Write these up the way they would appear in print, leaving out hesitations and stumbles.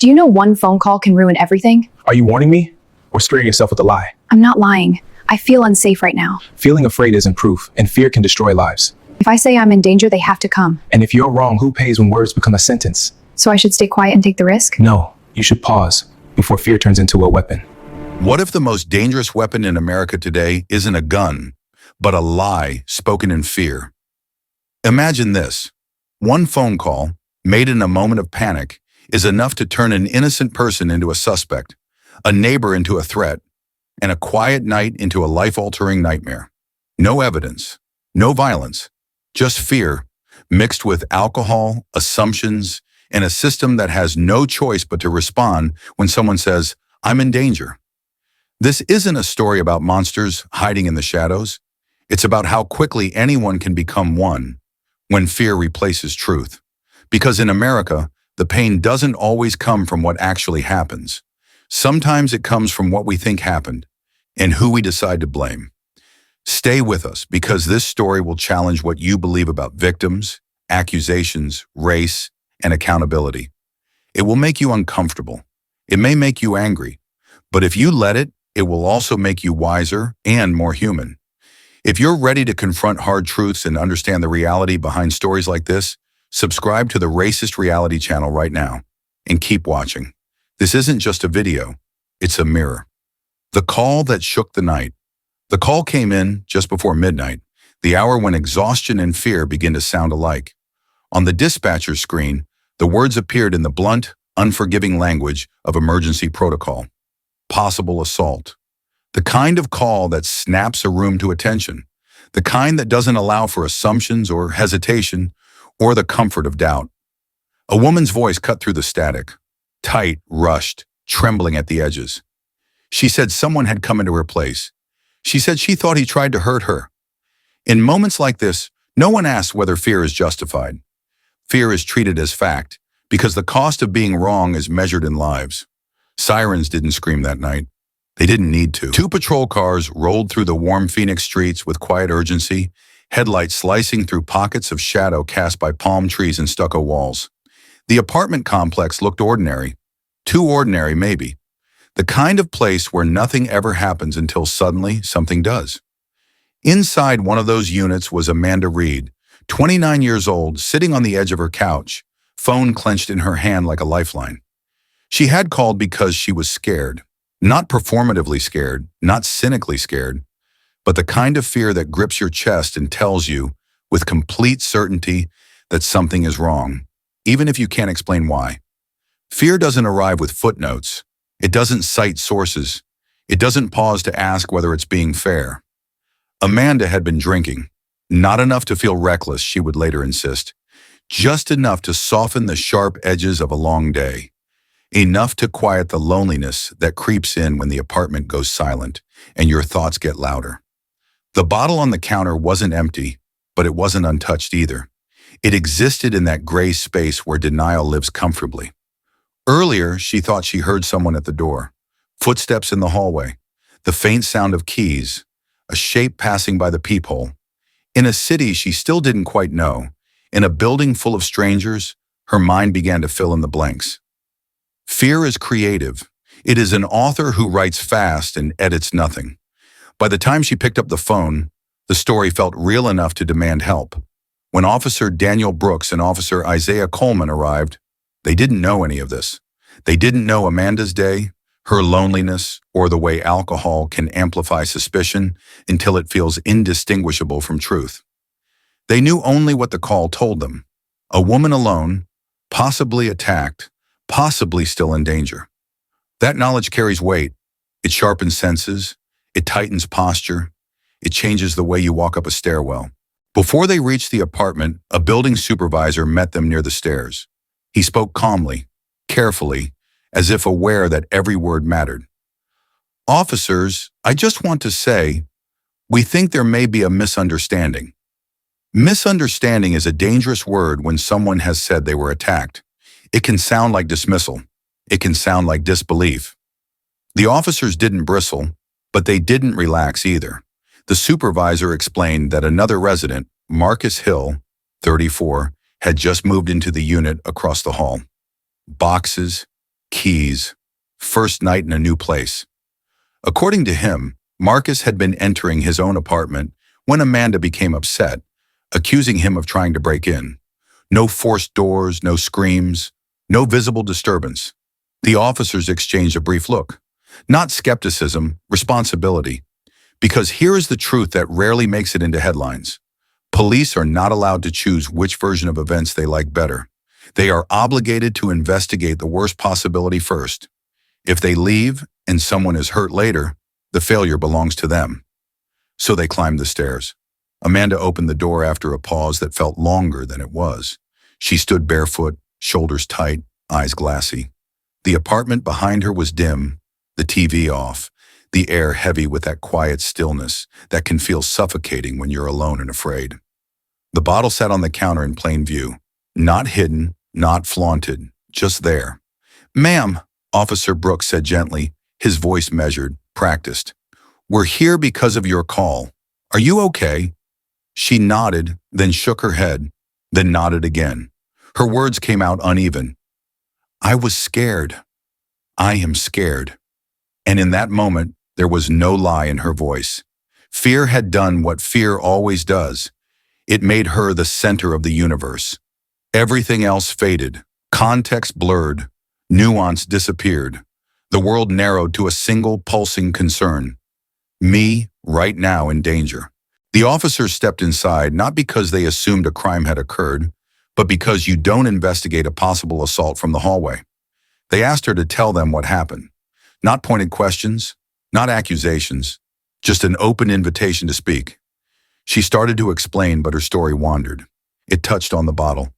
Do you know one phone call can ruin everything? Are you warning me? Or scaring yourself with a lie? I'm not lying. I feel unsafe right now. Feeling afraid isn't proof, and fear can destroy lives. If I say I'm in danger, they have to come. And if you're wrong, who pays when words become a sentence? So I should stay quiet and take the risk? No, you should pause before fear turns into a weapon. What if the most dangerous weapon in America today isn't a gun, but a lie spoken in fear? Imagine this. One phone call, made in a moment of panic, is enough to turn an innocent person into a suspect, a neighbor into a threat, and a quiet night into a life-altering nightmare. No evidence, no violence, just fear, mixed with alcohol, assumptions, and a system that has no choice but to respond when someone says, "I'm in danger." This isn't a story about monsters hiding in the shadows. It's about how quickly anyone can become one when fear replaces truth. Because in America, the pain doesn't always come from what actually happens. Sometimes it comes from what we think happened and who we decide to blame. Stay with us because this story will challenge what you believe about victims, accusations, race, and accountability. It will make you uncomfortable. It may make you angry, but if you let it, it will also make you wiser and more human. If you're ready to confront hard truths and understand the reality behind stories like this, subscribe to the Racist Reality channel right now and keep watching. This isn't just a video, it's a mirror. The call that shook the night. The call came in just before midnight, the hour when exhaustion and fear begin to sound alike. On the dispatcher's screen, the words appeared in the blunt, unforgiving language of emergency protocol. Possible assault. The kind of call that snaps a room to attention. The kind that doesn't allow for assumptions or hesitation or the comfort of doubt. A woman's voice cut through the static. Tight, rushed, trembling at the edges. She said someone had come into her place. She said she thought he tried to hurt her. In moments like this, no one asks whether fear is justified. Fear is treated as fact because the cost of being wrong is measured in lives. Sirens didn't scream that night. They didn't need to. Two patrol cars rolled through the warm Phoenix streets with quiet urgency, headlights slicing through pockets of shadow cast by palm trees and stucco walls. The apartment complex looked ordinary. Too ordinary, maybe. The kind of place where nothing ever happens until suddenly something does. Inside one of those units was Amanda Reed, 29 years old, sitting on the edge of her couch, phone clenched in her hand like a lifeline. She had called because she was scared. Not performatively scared, not cynically scared, but the kind of fear that grips your chest and tells you, with complete certainty, that something is wrong, even if you can't explain why. Fear doesn't arrive with footnotes. It doesn't cite sources. It doesn't pause to ask whether it's being fair. Amanda had been drinking. Not enough to feel reckless, she would later insist. Just enough to soften the sharp edges of a long day. Enough to quiet the loneliness that creeps in when the apartment goes silent and your thoughts get louder. The bottle on the counter wasn't empty, but it wasn't untouched either. It existed in that gray space where denial lives comfortably. Earlier, she thought she heard someone at the door. Footsteps in the hallway. The faint sound of keys. A shape passing by the peephole. In a city she still didn't quite know. In a building full of strangers, her mind began to fill in the blanks. Fear is creative. It is an author who writes fast and edits nothing. By the time she picked up the phone, the story felt real enough to demand help. When Officer Daniel Brooks and Officer Isaiah Coleman arrived, they didn't know any of this. They didn't know Amanda's day, her loneliness, or the way alcohol can amplify suspicion until it feels indistinguishable from truth. They knew only what the call told them. A woman alone, possibly attacked, possibly still in danger. That knowledge carries weight. It sharpens senses. It tightens posture. It changes the way you walk up a stairwell. Before they reached the apartment, a building supervisor met them near the stairs. He spoke calmly, carefully, as if aware that every word mattered. "Officers, I just want to say, we think there may be a misunderstanding." Misunderstanding is a dangerous word when someone has said they were attacked. It can sound like dismissal. It can sound like disbelief. The officers didn't bristle, but they didn't relax either. The supervisor explained that another resident, Marcus Hill, 34, had just moved into the unit across the hall. Boxes, keys, first night in a new place. According to him, Marcus had been entering his own apartment when Amanda became upset, accusing him of trying to break in. No forced doors, no screams, no visible disturbance. The officers exchanged a brief look. Not skepticism, responsibility. Because here is the truth that rarely makes it into headlines. Police are not allowed to choose which version of events they like better. They are obligated to investigate the worst possibility first. If they leave and someone is hurt later, the failure belongs to them. So they climbed the stairs. Amanda opened the door after a pause that felt longer than it was. She stood barefoot, shoulders tight, eyes glassy. The apartment behind her was dim, the TV off, the air heavy with that quiet stillness that can feel suffocating when you're alone and afraid. The bottle sat on the counter in plain view, not hidden, not flaunted, just there. "Ma'am," Officer Brooks said gently, his voice measured, practiced. "We're here because of your call. Are you okay?" She nodded, then shook her head, then nodded again. Her words came out uneven. "I was scared. I am scared." And in that moment, there was no lie in her voice. Fear had done what fear always does. It made her the center of the universe. Everything else faded, context blurred, nuance disappeared. The world narrowed to a single pulsing concern. Me, right now, in danger. The officers stepped inside not because they assumed a crime had occurred, but because you don't investigate a possible assault from the hallway. They asked her to tell them what happened. Not pointed questions, not accusations, just an open invitation to speak. She started to explain, but her story wandered. It touched on the bottle,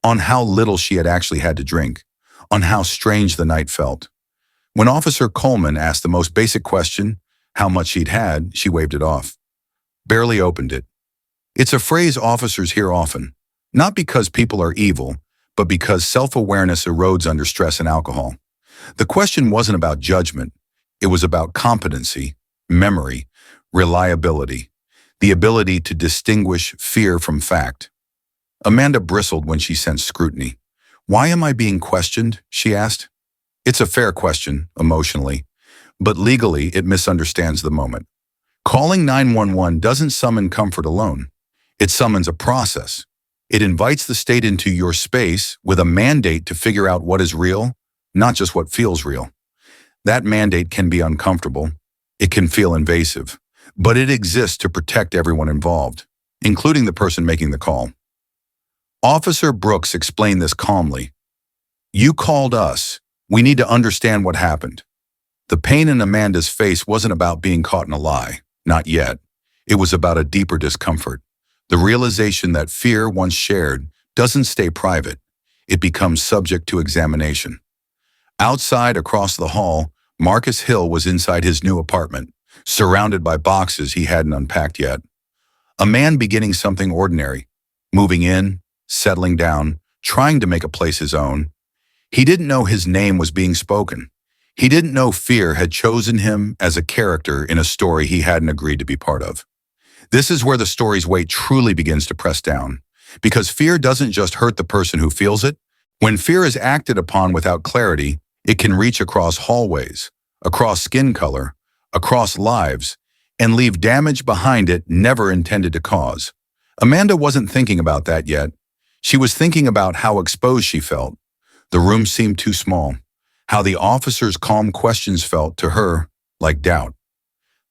on how little she had actually had to drink, on how strange the night felt. When Officer Coleman asked the most basic question, how much she'd had, she waved it off. Barely opened it. It's a phrase officers hear often, not because people are evil, but because self-awareness erodes under stress and alcohol. The question wasn't about judgment. It was about competency, memory, reliability, the ability to distinguish fear from fact. Amanda bristled when she sensed scrutiny. "Why am I being questioned?" she asked. It's a fair question, emotionally, but legally it misunderstands the moment. Calling 911 doesn't summon comfort alone. It summons a process. It invites the state into your space with a mandate to figure out what is real, not just what feels real. That mandate can be uncomfortable. It can feel invasive, but it exists to protect everyone involved, including the person making the call. Officer Brooks explained this calmly. "You called us. We need to understand what happened." The pain in Amanda's face wasn't about being caught in a lie. Not yet. It was about a deeper discomfort. The realization that fear, once shared, doesn't stay private. It becomes subject to examination. Outside, across the hall, Marcus Hill was inside his new apartment, surrounded by boxes he hadn't unpacked yet. A man beginning something ordinary, moving in, settling down, trying to make a place his own. He didn't know his name was being spoken. He didn't know fear had chosen him as a character in a story he hadn't agreed to be part of. This is where the story's weight truly begins to press down, because fear doesn't just hurt the person who feels it. When fear is acted upon without clarity, it can reach across hallways, across skin color, across lives, and leave damage behind it never intended to cause. Amanda wasn't thinking about that yet. She was thinking about how exposed she felt. The room seemed too small. How the officer's calm questions felt to her like doubt.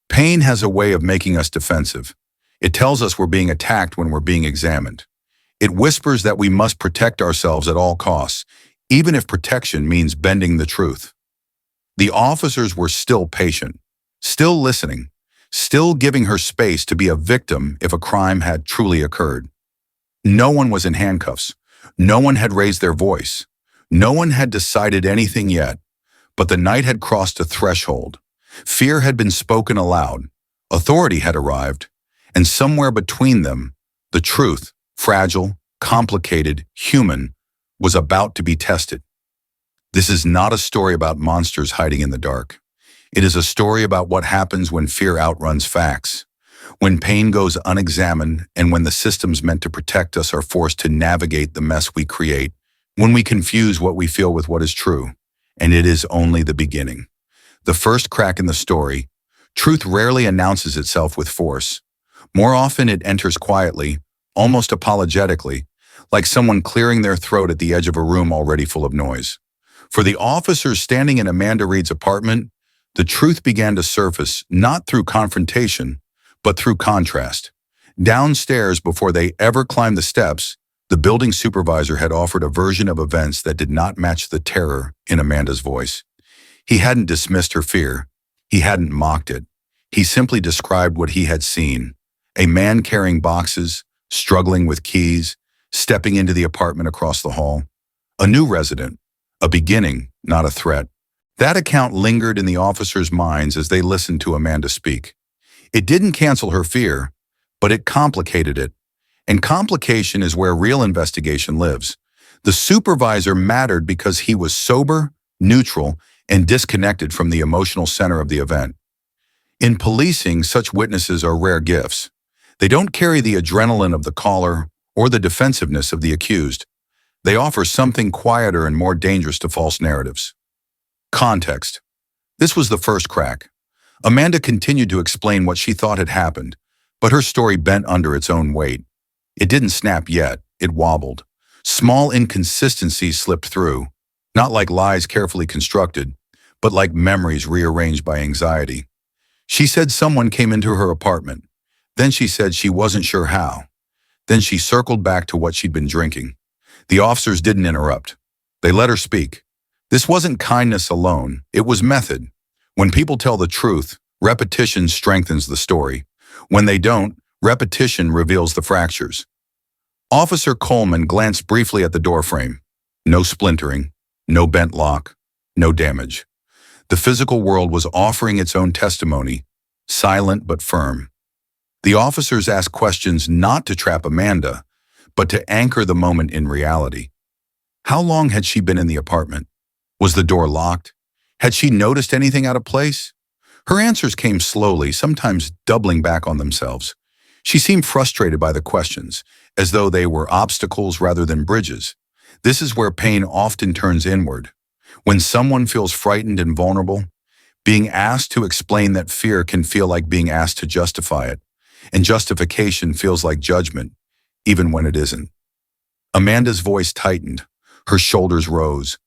Pain has a way of making us defensive. It tells us we're being attacked when we're being examined. It whispers that we must protect ourselves at all costs, even if protection means bending the truth. The officers were still patient, still listening, still giving her space to be a victim if a crime had truly occurred. No one was in handcuffs. No one had raised their voice. No one had decided anything yet, but the night had crossed a threshold. Fear had been spoken aloud. Authority had arrived, and somewhere between them, the truth, fragile, complicated, human, was about to be tested. This is not a story about monsters hiding in the dark. It is a story about what happens when fear outruns facts, when pain goes unexamined, and when the systems meant to protect us are forced to navigate the mess we create, when we confuse what we feel with what is true, and it is only the beginning. The first crack in the story, truth rarely announces itself with force. More often it enters quietly, almost apologetically, like someone clearing their throat at the edge of a room already full of noise. For the officers standing in Amanda Reed's apartment, the truth began to surface not through confrontation, but through contrast. Downstairs, before they ever climbed the steps, the building supervisor had offered a version of events that did not match the terror in Amanda's voice. He hadn't dismissed her fear. He hadn't mocked it. He simply described what he had seen. A man carrying boxes, struggling with keys, stepping into the apartment across the hall. A new resident, a beginning, not a threat. That account lingered in the officers' minds as they listened to Amanda speak. It didn't cancel her fear, but it complicated it. And complication is where real investigation lives. The supervisor mattered because he was sober, neutral, and disconnected from the emotional center of the event. In policing, such witnesses are rare gifts. They don't carry the adrenaline of the caller or the defensiveness of the accused. They offer something quieter and more dangerous to false narratives. Context. This was the first crack. Amanda continued to explain what she thought had happened, but her story bent under its own weight. It didn't snap yet, it wobbled. Small inconsistencies slipped through, not like lies carefully constructed, but like memories rearranged by anxiety. She said someone came into her apartment. Then she said she wasn't sure how. Then she circled back to what she'd been drinking. The officers didn't interrupt. They let her speak. This wasn't kindness alone, it was method. When people tell the truth, repetition strengthens the story. When they don't, repetition reveals the fractures. Officer Coleman glanced briefly at the doorframe. No splintering, no bent lock, no damage. The physical world was offering its own testimony, silent but firm. The officers asked questions not to trap Amanda, but to anchor the moment in reality. How long had she been in the apartment? Was the door locked? Had she noticed anything out of place? Her answers came slowly, sometimes doubling back on themselves. She seemed frustrated by the questions, as though they were obstacles rather than bridges. This is where pain often turns inward. When someone feels frightened and vulnerable, being asked to explain that fear can feel like being asked to justify it, and justification feels like judgment, even when it isn't. Amanda's voice tightened. Her shoulders rose.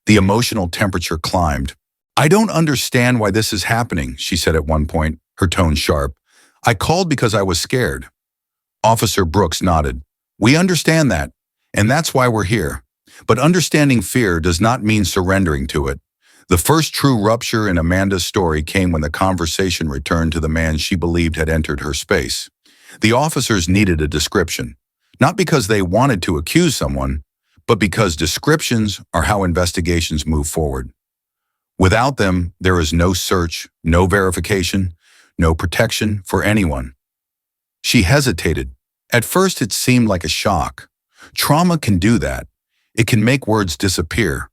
The emotional temperature climbed. "I don't understand why this is happening," she said at one point, her tone sharp. "I called because I was scared." Officer Brooks nodded. "We understand that, and that's why we're here. But understanding fear does not mean surrendering to it." The first true rupture in Amanda's story came when the conversation returned to the man she believed had entered her space. The officers needed a description, not because they wanted to accuse someone, but because descriptions are how investigations move forward. Without them, there is no search, no verification, no protection for anyone. She hesitated. At first, it seemed like a shock. Trauma can do that. It can make words disappear.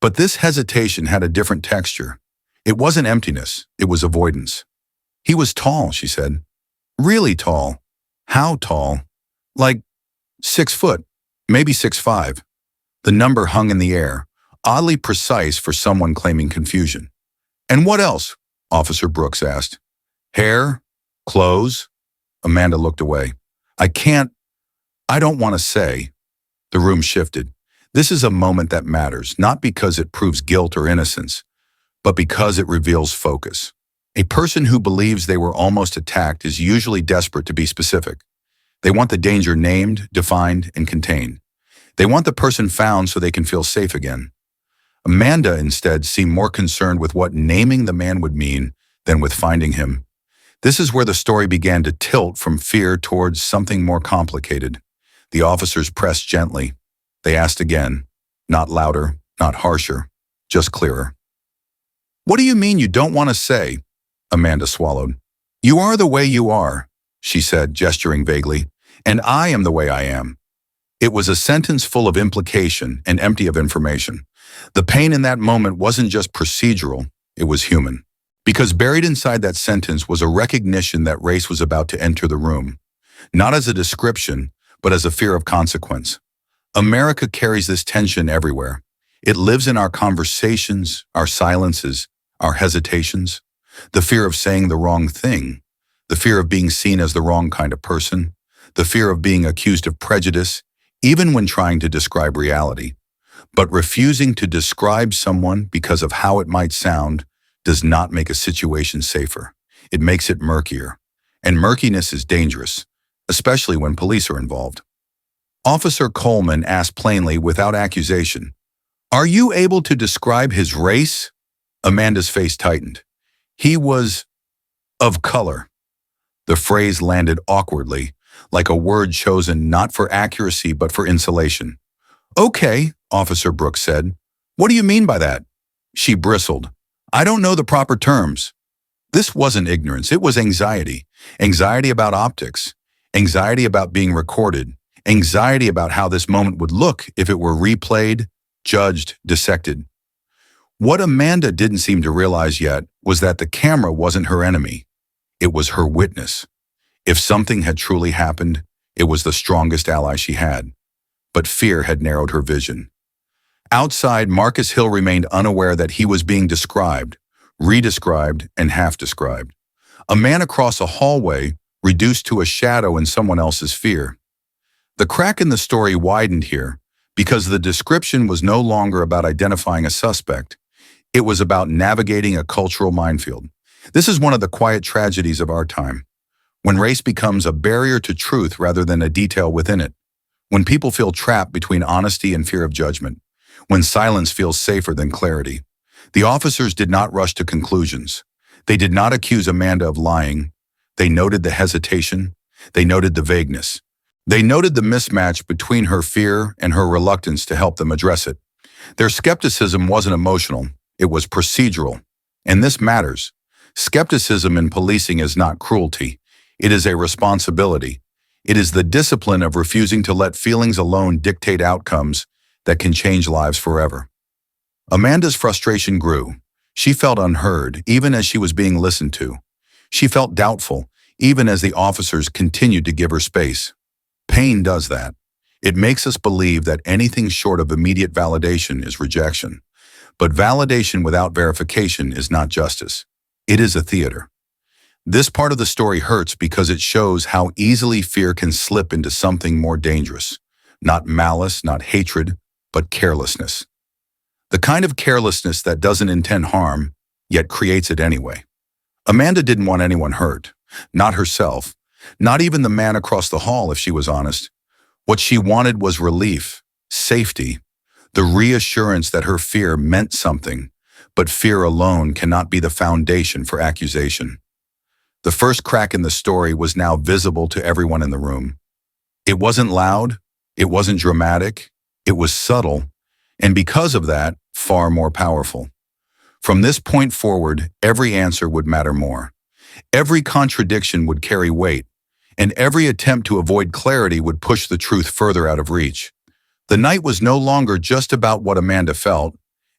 But this hesitation had a different texture. It wasn't emptiness, it was avoidance. "He was tall," she said. "Really tall." "How tall?" "Like 6 foot, maybe 6'5". The number hung in the air, oddly precise for someone claiming confusion. "And what else?" Officer Brooks asked. "Hair? Clothes?" Amanda looked away. I don't want to say." The room shifted. This is a moment that matters, not because it proves guilt or innocence, but because it reveals focus. A person who believes they were almost attacked is usually desperate to be specific. They want the danger named, defined, and contained. They want the person found so they can feel safe again. Amanda, instead, seemed more concerned with what naming the man would mean than with finding him. This is where the story began to tilt from fear towards something more complicated. The officers pressed gently. They asked again, not louder, not harsher, just clearer. "What do you mean you don't want to say?" Amanda swallowed. "You are the way you are," she said, gesturing vaguely, "and I am the way I am." It was a sentence full of implication and empty of information. The pain in that moment wasn't just procedural, it was human. Because buried inside that sentence was a recognition that race was about to enter the room. Not as a description, but as a fear of consequence. America carries this tension everywhere. It lives in our conversations, our silences, our hesitations, the fear of saying the wrong thing, the fear of being seen as the wrong kind of person, the fear of being accused of prejudice, even when trying to describe reality. But refusing to describe someone because of how it might sound does not make a situation safer. It makes it murkier. And murkiness is dangerous, especially when police are involved. Officer Coleman asked plainly, without accusation, "Are you able to describe his race?" Amanda's face tightened. "He was of color." The phrase landed awkwardly, like a word chosen not for accuracy but for insulation. "Okay," Officer Brooks said. "What do you mean by that?" She bristled. "I don't know the proper terms." This wasn't ignorance, it was anxiety. Anxiety about optics, anxiety about being recorded, anxiety about how this moment would look if it were replayed, judged, dissected. What Amanda didn't seem to realize yet was that the camera wasn't her enemy. It was her witness. If something had truly happened, it was the strongest ally she had. But fear had narrowed her vision. Outside, Marcus Hill remained unaware that he was being described, redescribed, and half-described. A man across a hallway, reduced to a shadow in someone else's fear. The crack in the story widened here because the description was no longer about identifying a suspect. It was about navigating a cultural minefield. This is one of the quiet tragedies of our time. When race becomes a barrier to truth rather than a detail within it. When people feel trapped between honesty and fear of judgment. When silence feels safer than clarity. The officers did not rush to conclusions. They did not accuse Amanda of lying. They noted the hesitation. They noted the vagueness. They noted the mismatch between her fear and her reluctance to help them address it. Their skepticism wasn't emotional. It was procedural. And this matters. Skepticism in policing is not cruelty. It is a responsibility. It is the discipline of refusing to let feelings alone dictate outcomes that can change lives forever. Amanda's frustration grew. She felt unheard, even as she was being listened to. She felt doubtful, even as the officers continued to give her space. Pain does that. It makes us believe that anything short of immediate validation is rejection. But validation without verification is not justice. It is a theater. This part of the story hurts because it shows how easily fear can slip into something more dangerous. Not malice, not hatred, but carelessness. The kind of carelessness that doesn't intend harm, yet creates it anyway. Amanda didn't want anyone hurt. Not herself. Not even the man across the hall, if she was honest. What she wanted was relief, safety, the reassurance that her fear meant something, but fear alone cannot be the foundation for accusation. The first crack in the story was now visible to everyone in the room. It wasn't loud, it wasn't dramatic, it was subtle, and because of that, far more powerful. From this point forward, every answer would matter more. Every contradiction would carry weight, and every attempt to avoid clarity would push the truth further out of reach. The night was no longer just about what Amanda felt,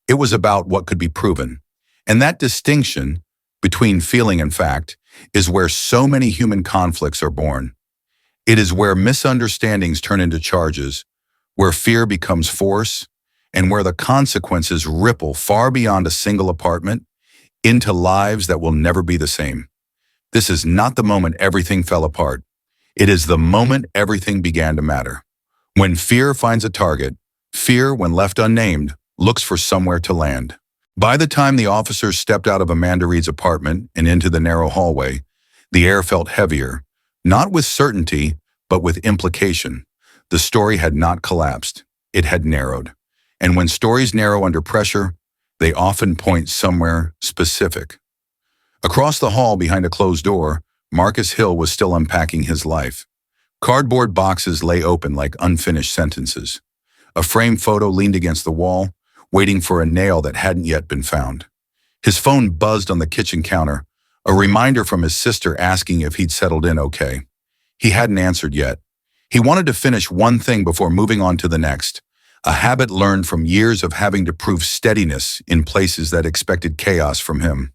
it was about what could be proven. And that distinction between feeling and fact is where so many human conflicts are born. It is where misunderstandings turn into charges, where fear becomes force, and where the consequences ripple far beyond a single apartment into lives that will never be the same. This is not the moment everything fell apart. It is the moment everything began to matter. When fear finds a target, fear, when left unnamed, looks for somewhere to land. By the time the officers stepped out of Amanda Reed's apartment and into the narrow hallway, the air felt heavier, not with certainty, but with implication. The story had not collapsed. It had narrowed. And when stories narrow under pressure, they often point somewhere specific. Across the hall behind a closed door, Marcus Hill was still unpacking his life. Cardboard boxes lay open like unfinished sentences. A framed photo leaned against the wall, waiting for a nail that hadn't yet been found. His phone buzzed on the kitchen counter, a reminder from his sister asking if he'd settled in okay. He hadn't answered yet. He wanted to finish one thing before moving on to the next, a habit learned from years of having to prove steadiness in places that expected chaos from him.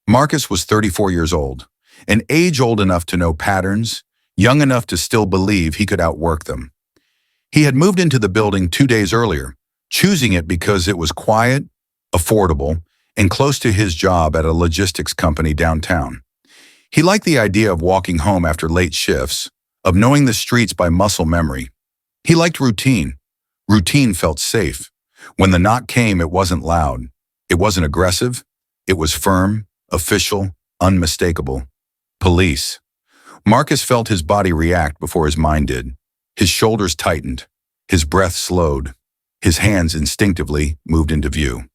Marcus was 34 years old, an age old enough to know patterns, young enough to still believe he could outwork them. He had moved into the building 2 days earlier, choosing it because it was quiet, affordable, and close to his job at a logistics company downtown. He liked the idea of walking home after late shifts, of knowing the streets by muscle memory. He liked routine. Routine felt safe. When the knock came, it wasn't loud. It wasn't aggressive. It was firm, official, unmistakable. Police. Marcus felt his body react before his mind did. His shoulders tightened. His breath slowed. His hands instinctively moved into view.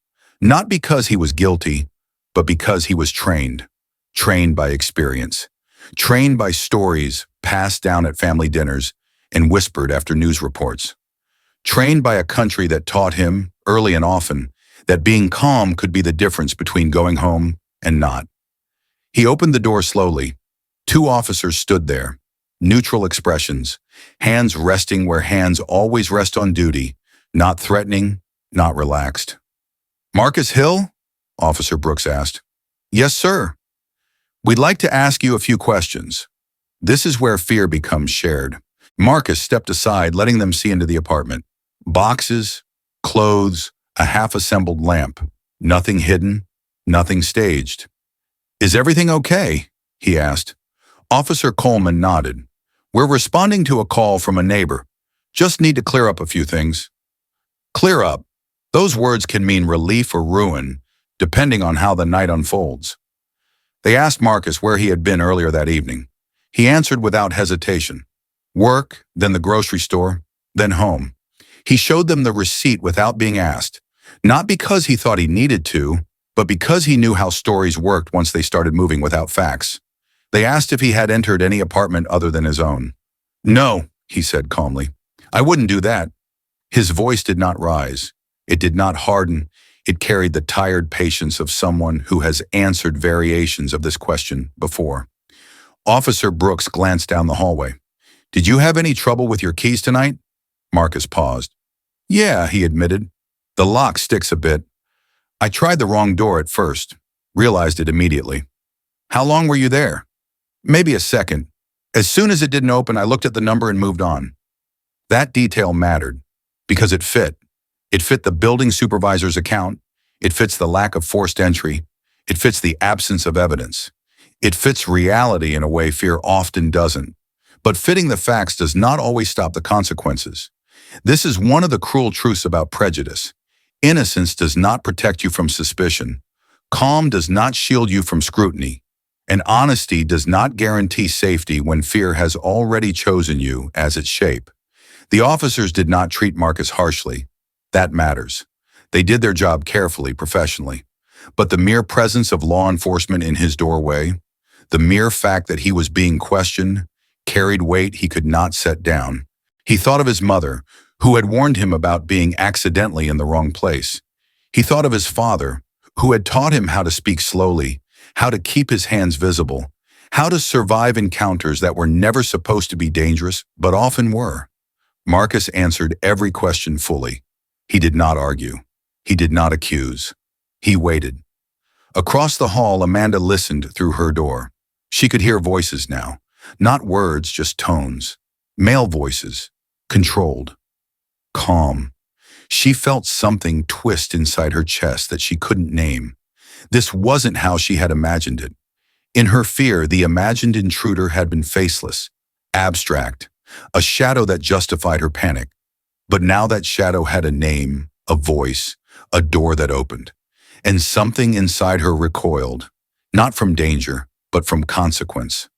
Not because he was guilty, but because he was trained. Trained by experience. Trained by stories passed down at family dinners and whispered after news reports. Trained by a country that taught him, early and often, that being calm could be the difference between going home and not. He opened the door slowly. 2 officers stood there, neutral expressions, hands resting where hands always rest on duty, not threatening, not relaxed. "Marcus Hill?" Officer Brooks asked. "Yes, sir. We'd like to ask you a few questions." This is where fear becomes shared. Marcus stepped aside, letting them see into the apartment. Boxes, clothes, a half-assembled lamp. Nothing hidden, nothing staged. "Is everything okay?" he asked. Officer Coleman nodded. "We're responding to a call from a neighbor. Just need to clear up a few things." Clear up. Those words can mean relief or ruin, depending on how the night unfolds. They asked Marcus where he had been earlier that evening. He answered without hesitation. Work, then the grocery store, then home. He showed them the receipt without being asked, not because he thought he needed to, but because he knew how stories worked once they started moving without facts. They asked if he had entered any apartment other than his own. "No," he said calmly. "I wouldn't do that." His voice did not rise. It did not harden. It carried the tired patience of someone who has answered variations of this question before. Officer Brooks glanced down the hallway. "Did you have any trouble with your keys tonight?" Marcus paused. "Yeah," he admitted. "The lock sticks a bit. I tried the wrong door at first. Realized it immediately." "How long were you there?" "Maybe a second. As soon as it didn't open, I looked at the number and moved on." That detail mattered because it fit. It fit the building supervisor's account. It fits the lack of forced entry. It fits the absence of evidence. It fits reality in a way fear often doesn't. But fitting the facts does not always stop the consequences. This is one of the cruel truths about prejudice. Innocence does not protect you from suspicion. Calm does not shield you from scrutiny. And honesty does not guarantee safety when fear has already chosen you as its shape. The officers did not treat Marcus harshly. That matters. They did their job carefully, professionally. But the mere presence of law enforcement in his doorway, the mere fact that he was being questioned, carried weight he could not set down. He thought of his mother, who had warned him about being accidentally in the wrong place. He thought of his father, who had taught him how to speak slowly, how to keep his hands visible, how to survive encounters that were never supposed to be dangerous, but often were. Marcus answered every question fully. He did not argue. He did not accuse. He waited. Across the hall, Amanda listened through her door. She could hear voices now. Not words, just tones. Male voices. Controlled. Calm. She felt something twist inside her chest that she couldn't name. This wasn't how she had imagined it. In her fear, the imagined intruder had been faceless, abstract, a shadow that justified her panic. But now that shadow had a name, a voice, a door that opened. And something inside her recoiled, not from danger, but from consequence.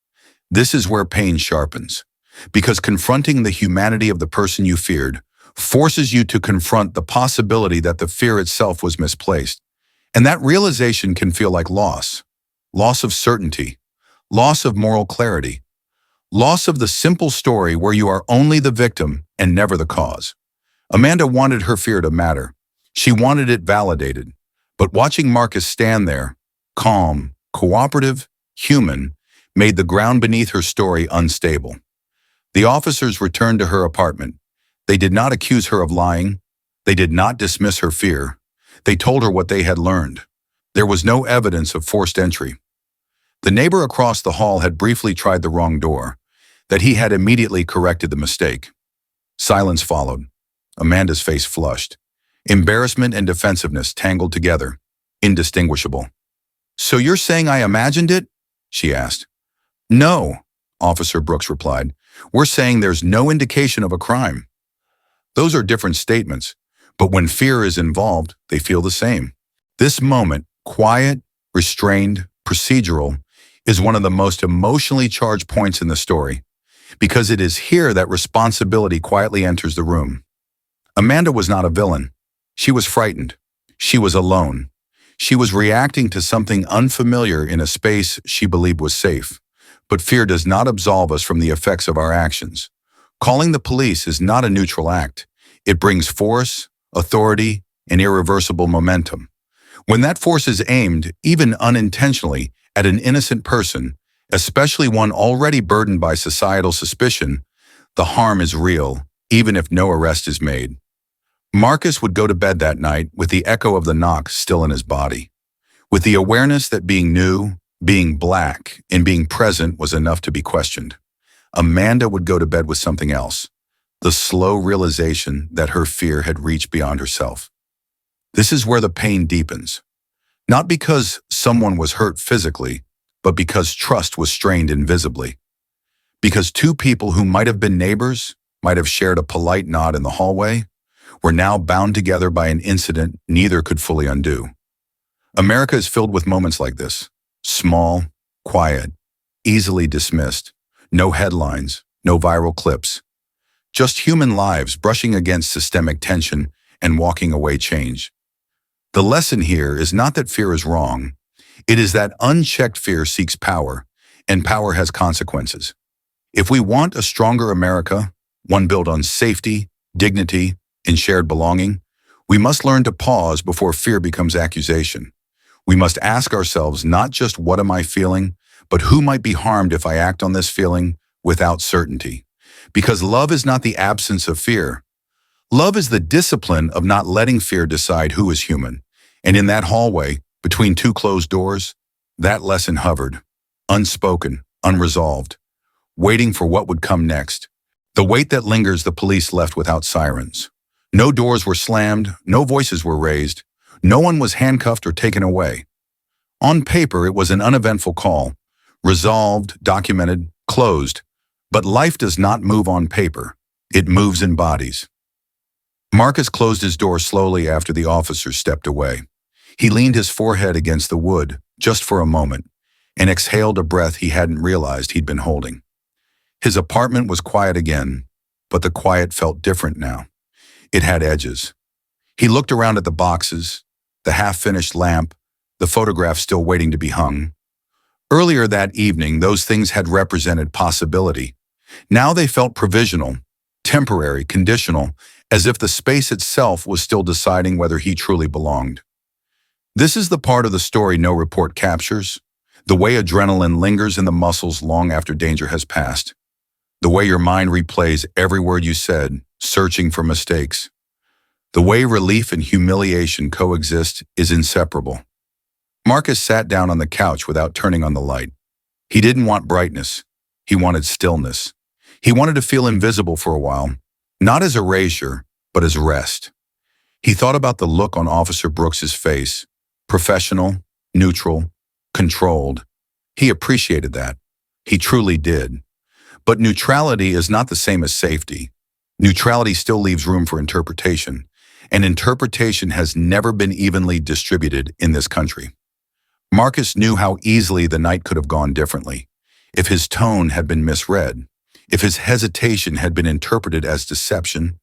This is where pain sharpens, because confronting the humanity of the person you feared forces you to confront the possibility that the fear itself was misplaced. And that realization can feel like loss. Loss of certainty. Loss of moral clarity. Loss of the simple story where you are only the victim and never the cause. Amanda wanted her fear to matter. She wanted it validated. But watching Marcus stand there, calm, cooperative, human, made the ground beneath her story unstable. The officers returned to her apartment. They did not accuse her of lying. They did not dismiss her fear. They told her what they had learned. There was no evidence of forced entry. The neighbor across the hall had briefly tried the wrong door, that he had immediately corrected the mistake. Silence followed. Amanda's face flushed. Embarrassment and defensiveness tangled together, indistinguishable. "So you're saying I imagined it?" she asked. "No," Officer Brooks replied. "We're saying there's no indication of a crime." Those are different statements, but when fear is involved, they feel the same. This moment, quiet, restrained, procedural, is one of the most emotionally charged points in the story, because it is here that responsibility quietly enters the room. Amanda was not a villain. She was frightened. She was alone. She was reacting to something unfamiliar in a space she believed was safe. But fear does not absolve us from the effects of our actions. Calling the police is not a neutral act. It brings force, authority, and irreversible momentum. When that force is aimed, even unintentionally, at an innocent person, especially one already burdened by societal suspicion, the harm is real, even if no arrest is made. Marcus would go to bed that night with the echo of the knock still in his body, with the awareness that being new, being black, and being present was enough to be questioned. Amanda would go to bed with something else, the slow realization that her fear had reached beyond herself. This is where the pain deepens. Not because someone was hurt physically, but because trust was strained invisibly. Because two people who might have been neighbors, might have shared a polite nod in the hallway, were now bound together by an incident neither could fully undo. America is filled with moments like this. Small, quiet, easily dismissed. No headlines, no viral clips. Just human lives brushing against systemic tension and walking away change. The lesson here is not that fear is wrong. It is that unchecked fear seeks power, and power has consequences. If we want a stronger America, one built on safety, dignity, and shared belonging, we must learn to pause before fear becomes accusation. We must ask ourselves not just what am I feeling, but who might be harmed if I act on this feeling without certainty. Because love is not the absence of fear. Love is the discipline of not letting fear decide who is human. And in that hallway, between two closed doors, that lesson hovered, unspoken, unresolved, waiting for what would come next. The weight that lingers the police left without sirens. No doors were slammed, no voices were raised, no one was handcuffed or taken away. On paper, it was an uneventful call, resolved, documented, closed. But life does not move on paper. It moves in bodies. Marcus closed his door slowly after the officers stepped away. He leaned his forehead against the wood, just for a moment, and exhaled a breath he hadn't realized he'd been holding. His apartment was quiet again, but the quiet felt different now. It had edges. He looked around at the boxes, the half-finished lamp, the photograph still waiting to be hung. Earlier that evening, those things had represented possibility. Now they felt provisional, temporary, conditional, as if the space itself was still deciding whether he truly belonged. This is the part of the story no report captures, the way adrenaline lingers in the muscles long after danger has passed, the way your mind replays every word you said, searching for mistakes. The way relief and humiliation coexist is inseparable. Marcus sat down on the couch without turning on the light. He didn't want brightness. He wanted stillness. He wanted to feel invisible for a while, not as erasure, but as rest. He thought about the look on Officer Brooks's face, professional, neutral, controlled. He appreciated that. He truly did. But neutrality is not the same as safety. Neutrality still leaves room for interpretation, and interpretation has never been evenly distributed in this country. Marcus knew how easily the night could have gone differently, if his tone had been misread, if his hesitation had been interpreted as deception,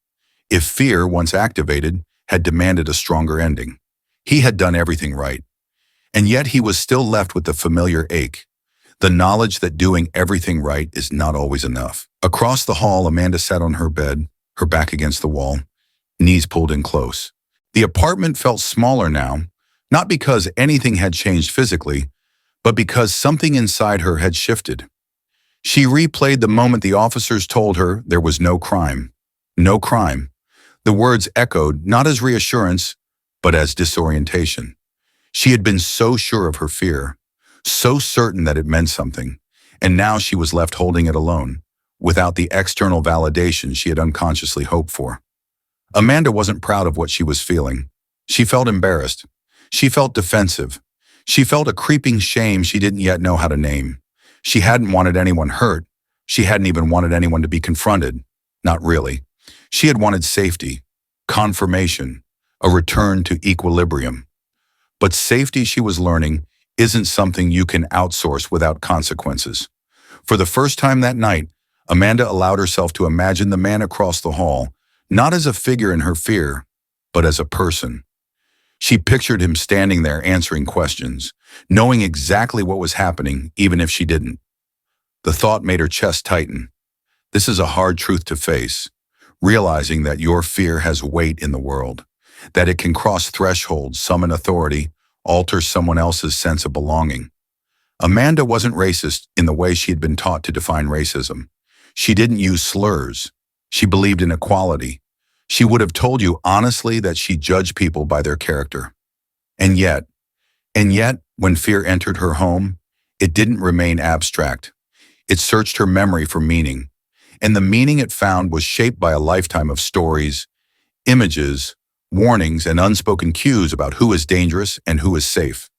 if fear, once activated, had demanded a stronger ending. He had done everything right. And yet he was still left with the familiar ache, the knowledge that doing everything right is not always enough. Across the hall, Amanda sat on her bed, her back against the wall, knees pulled in close. The apartment felt smaller now, not because anything had changed physically, but because something inside her had shifted. She replayed the moment the officers told her there was no crime. No crime. The words echoed not as reassurance, but as disorientation. She had been so sure of her fear, so certain that it meant something, and now she was left holding it alone, without the external validation she had unconsciously hoped for. Amanda wasn't proud of what she was feeling. She felt embarrassed. She felt defensive. She felt a creeping shame she didn't yet know how to name. She hadn't wanted anyone hurt. She hadn't even wanted anyone to be confronted. Not really. She had wanted safety, confirmation, a return to equilibrium. But safety, she was learning, isn't something you can outsource without consequences. For the first time that night, Amanda allowed herself to imagine the man across the hall, not as a figure in her fear, but as a person. She pictured him standing there answering questions, knowing exactly what was happening, even if she didn't. The thought made her chest tighten. This is a hard truth to face, realizing that your fear has weight in the world, that it can cross thresholds, summon authority, alter someone else's sense of belonging. Amanda wasn't racist in the way she had been taught to define racism. She didn't use slurs. She believed in equality. She would have told you honestly that she judged people by their character. And yet, when fear entered her home, it didn't remain abstract. It searched her memory for meaning. And the meaning it found was shaped by a lifetime of stories, images, warnings, and unspoken cues about who is dangerous and who is safe.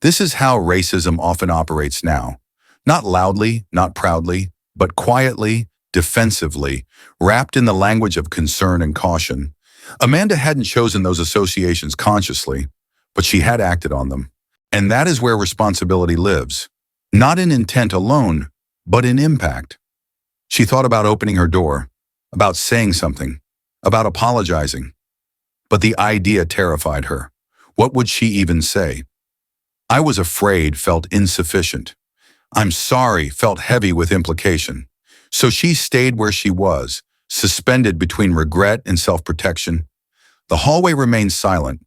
This is how racism often operates now. Not loudly, not proudly, but quietly, defensively, wrapped in the language of concern and caution. Amanda hadn't chosen those associations consciously, but she had acted on them. And that is where responsibility lives. Not in intent alone, but in impact. She thought about opening her door, about saying something, about apologizing. But the idea terrified her. What would she even say? I was afraid felt insufficient. I'm sorry felt heavy with implication. So she stayed where she was, suspended between regret and self-protection. The hallway remained silent.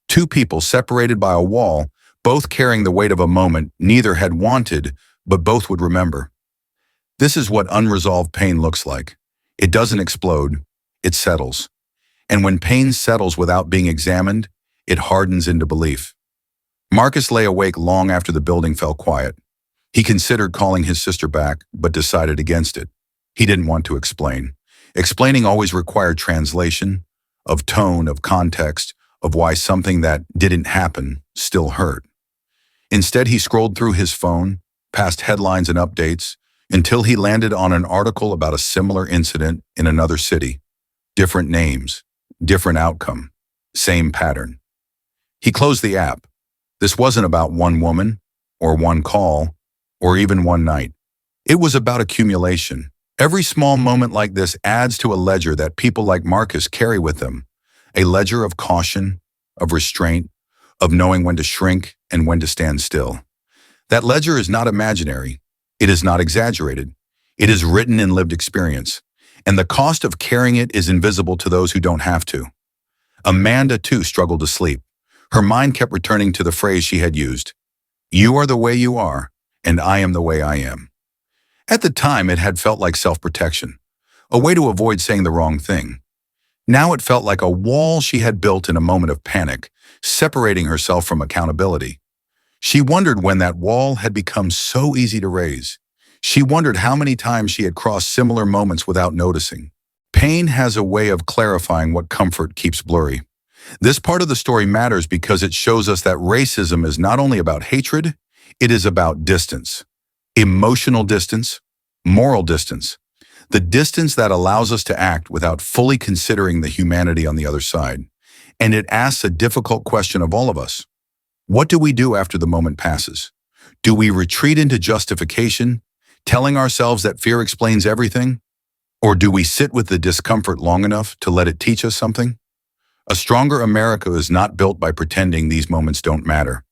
Two people separated by a wall, both carrying the weight of a moment neither had wanted, but both would remember. This is what unresolved pain looks like. It doesn't explode, it settles. And when pain settles without being examined, it hardens into belief. Marcus lay awake long after the building fell quiet. He considered calling his sister back, but decided against it. He didn't want to explain. Explaining always required translation, of tone, of context, of why something that didn't happen still hurt. Instead, he scrolled through his phone, past headlines and updates, until he landed on an article about a similar incident in another city. Different names, different outcome, same pattern. He closed the app. This wasn't about one woman, or one call, or even one night. It was about accumulation. Every small moment like this adds to a ledger that people like Marcus carry with them. A ledger of caution, of restraint, of knowing when to shrink and when to stand still. That ledger is not imaginary. It is not exaggerated. It is written in lived experience. And the cost of carrying it is invisible to those who don't have to. Amanda, too, struggled to sleep. Her mind kept returning to the phrase she had used. You are the way you are, and I am the way I am. At the time, it had felt like self-protection, a way to avoid saying the wrong thing. Now it felt like a wall she had built in a moment of panic, separating herself from accountability. She wondered when that wall had become so easy to raise. She wondered how many times she had crossed similar moments without noticing. Pain has a way of clarifying what comfort keeps blurry. This part of the story matters because it shows us that racism is not only about hatred, it is about distance. Emotional distance, moral distance. The distance that allows us to act without fully considering the humanity on the other side. And it asks a difficult question of all of us. What do we do after the moment passes? Do we retreat into justification, telling ourselves that fear explains everything? Or do we sit with the discomfort long enough to let it teach us something? A stronger America is not built by pretending these moments don't matter.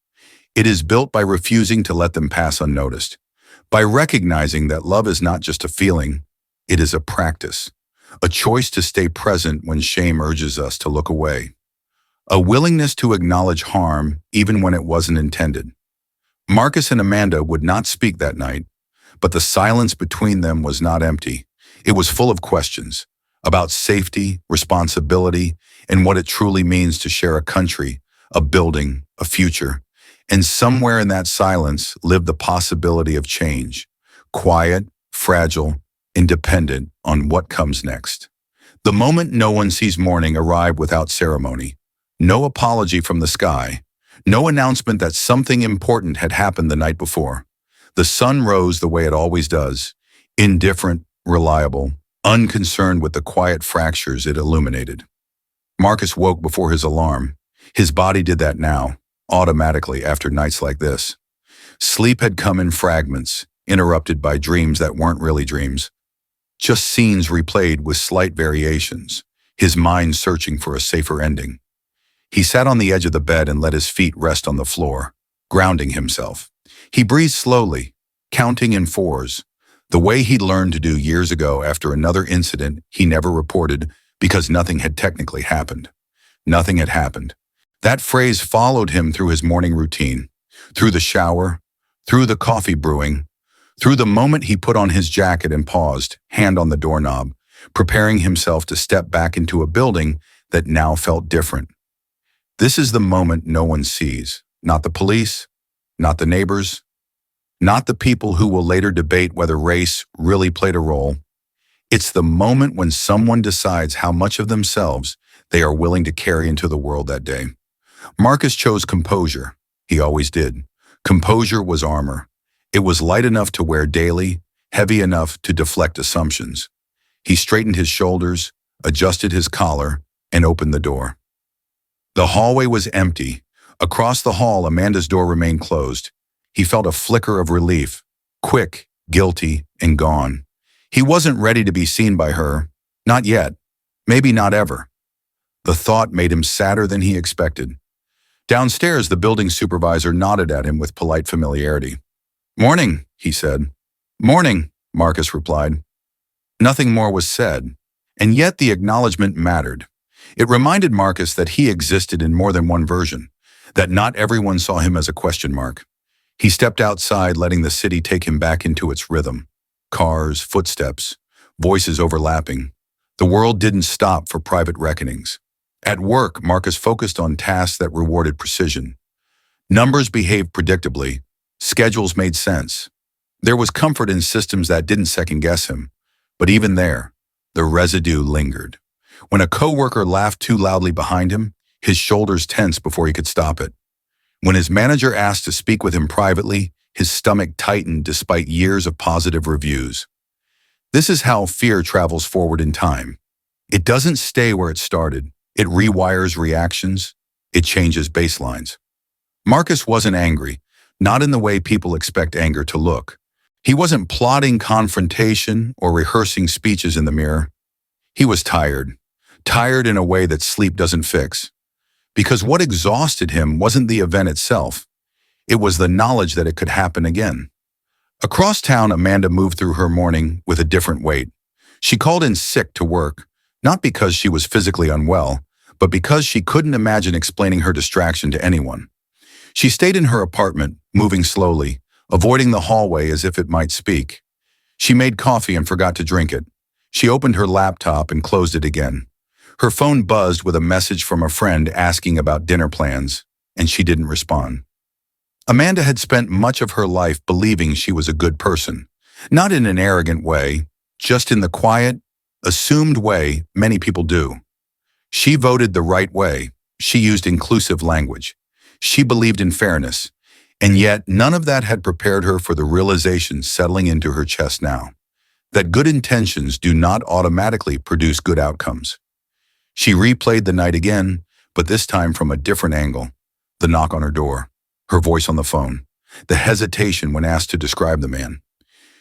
It is built by refusing to let them pass unnoticed, by recognizing that love is not just a feeling, it is a practice, a choice to stay present when shame urges us to look away, a willingness to acknowledge harm even when it wasn't intended. Marcus and Amanda would not speak that night, but the silence between them was not empty. It was full of questions about safety, responsibility, and what it truly means to share a country, a building, a future. And somewhere in that silence lived the possibility of change, quiet, fragile, and dependent on what comes next. The moment no one sees morning arrived without ceremony. No apology from the sky. No announcement that something important had happened the night before. The sun rose the way it always does, indifferent, reliable, unconcerned with the quiet fractures it illuminated. Marcus woke before his alarm. His body did that now, automatically after nights like this. Sleep had come in fragments, interrupted by dreams that weren't really dreams. Just scenes replayed with slight variations, his mind searching for a safer ending. He sat on the edge of the bed and let his feet rest on the floor, grounding himself. He breathed slowly, counting in fours, the way he'd learned to do years ago after another incident he never reported because nothing had technically happened. Nothing had happened. That phrase followed him through his morning routine, through the shower, through the coffee brewing, through the moment he put on his jacket and paused, hand on the doorknob, preparing himself to step back into a building that now felt different. This is the moment no one sees, not the police, not the neighbors, not the people who will later debate whether race really played a role. It's the moment when someone decides how much of themselves they are willing to carry into the world that day. Marcus chose composure. He always did. Composure was armor. It was light enough to wear daily, heavy enough to deflect assumptions. He straightened his shoulders, adjusted his collar, and opened the door. The hallway was empty. Across the hall, Amanda's door remained closed. He felt a flicker of relief, quick, guilty, and gone. He wasn't ready to be seen by her. Not yet. Maybe not ever. The thought made him sadder than he expected. Downstairs, the building supervisor nodded at him with polite familiarity. "Morning," he said. "Morning," Marcus replied. Nothing more was said, and yet the acknowledgement mattered. It reminded Marcus that he existed in more than one version, that not everyone saw him as a question mark. He stepped outside, letting the city take him back into its rhythm. Cars, footsteps, voices overlapping. The world didn't stop for private reckonings. At work, Marcus focused on tasks that rewarded precision. Numbers behaved predictably. Schedules made sense. There was comfort in systems that didn't second-guess him. But even there, the residue lingered. When a coworker laughed too loudly behind him, his shoulders tensed before he could stop it. When his manager asked to speak with him privately, his stomach tightened despite years of positive reviews. This is how fear travels forward in time. It doesn't stay where it started. It rewires reactions. It changes baselines. Marcus wasn't angry, not in the way people expect anger to look. He wasn't plotting confrontation or rehearsing speeches in the mirror. He was tired in a way that sleep doesn't fix. Because what exhausted him wasn't the event itself. It was the knowledge that it could happen again. Across town, Amanda moved through her morning with a different weight. She called in sick to work, not because she was physically unwell, but because she couldn't imagine explaining her distraction to anyone. She stayed in her apartment, moving slowly, avoiding the hallway as if it might speak. She made coffee and forgot to drink it. She opened her laptop and closed it again. Her phone buzzed with a message from a friend asking about dinner plans, and she didn't respond. Amanda had spent much of her life believing she was a good person, not in an arrogant way, just in the quiet, assumed way many people do. She voted the right way. She used inclusive language. She believed in fairness, and yet none of that had prepared her for the realization settling into her chest now, that good intentions do not automatically produce good outcomes. She replayed the night again, but this time from a different angle. The knock on her door, her voice on the phone, the hesitation when asked to describe the man.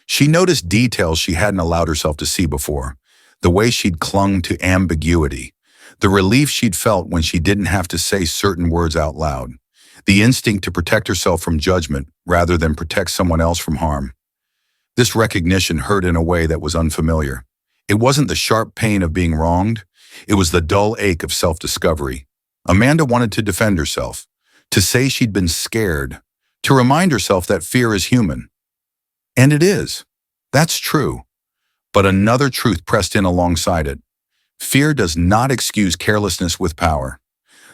She noticed details she hadn't allowed herself to see before, the way she'd clung to ambiguity, the relief she'd felt when she didn't have to say certain words out loud, the instinct to protect herself from judgment rather than protect someone else from harm. This recognition hurt in a way that was unfamiliar. It wasn't the sharp pain of being wronged. It was the dull ache of self-discovery. Amanda wanted to defend herself, to say she'd been scared, to remind herself that fear is human. And it is. That's true. But another truth pressed in alongside it. Fear does not excuse carelessness with power.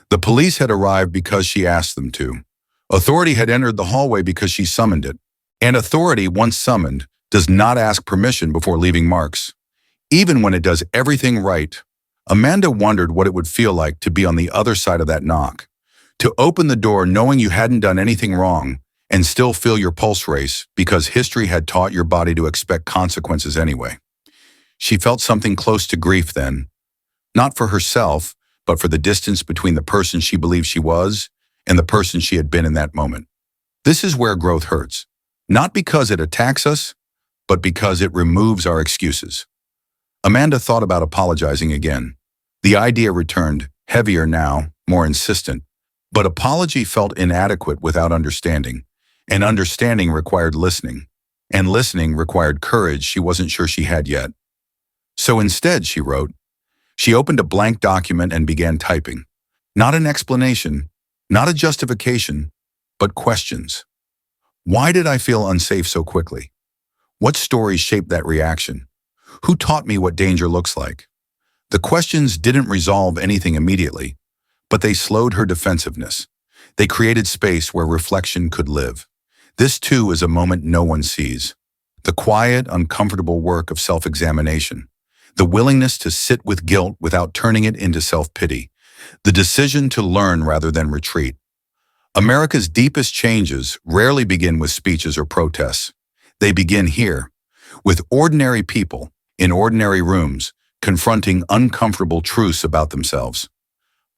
The police had arrived because she asked them to. Authority had entered the hallway because she summoned it. And authority, once summoned, does not ask permission before leaving marks. Even when it does everything right, Amanda wondered what it would feel like to be on the other side of that knock, to open the door knowing you hadn't done anything wrong and still feel your pulse race because history had taught your body to expect consequences anyway. She felt something close to grief then, not for herself, but for the distance between the person she believed she was and the person she had been in that moment. This is where growth hurts, not because it attacks us, but because it removes our excuses. Amanda thought about apologizing again. The idea returned, heavier now, more insistent. But apology felt inadequate without understanding, and understanding required listening, and listening required courage she wasn't sure she had yet. So instead, she wrote, she opened a blank document and began typing. Not an explanation, not a justification, but questions. Why did I feel unsafe so quickly? What stories shaped that reaction? Who taught me what danger looks like? The questions didn't resolve anything immediately, but they slowed her defensiveness. They created space where reflection could live. This too is a moment no one sees. The quiet, uncomfortable work of self-examination. The willingness to sit with guilt without turning it into self-pity. The decision to learn rather than retreat. America's deepest changes rarely begin with speeches or protests. They begin here, with ordinary people in ordinary rooms confronting uncomfortable truths about themselves.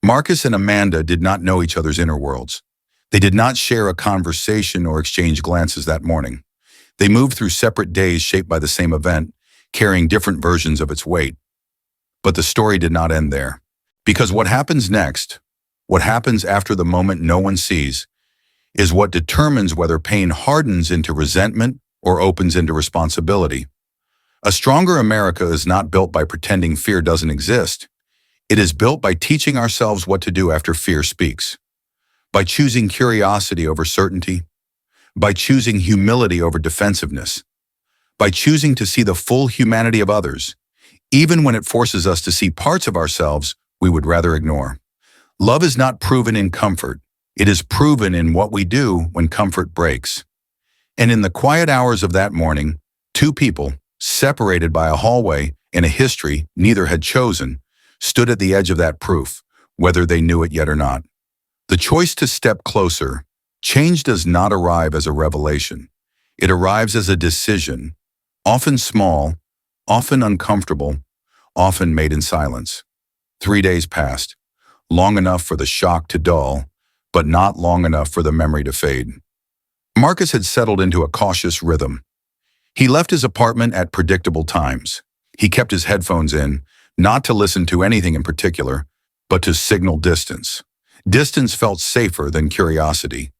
Marcus and Amanda did not know each other's inner worlds. They did not share a conversation or exchange glances that morning. They moved through separate days shaped by the same event, carrying different versions of its weight. But the story did not end there. Because what happens next, what happens after the moment no one sees, is what determines whether pain hardens into resentment or opens into responsibility. A stronger America is not built by pretending fear doesn't exist. It is built by teaching ourselves what to do after fear speaks. By choosing curiosity over certainty. By choosing humility over defensiveness. By choosing to see the full humanity of others, even when it forces us to see parts of ourselves we would rather ignore. Love is not proven in comfort. It is proven in what we do when comfort breaks. And in the quiet hours of that morning, two people, separated by a hallway and a history neither had chosen, stood at the edge of that proof, whether they knew it yet or not. The choice to step closer. Change does not arrive as a revelation. It arrives as a decision, often small, often uncomfortable, often made in silence. 3 days passed, long enough for the shock to dull, but not long enough for the memory to fade. Marcus had settled into a cautious rhythm. He left his apartment at predictable times. He kept his headphones in, not to listen to anything in particular, but to signal distance. Distance felt safer than curiosity.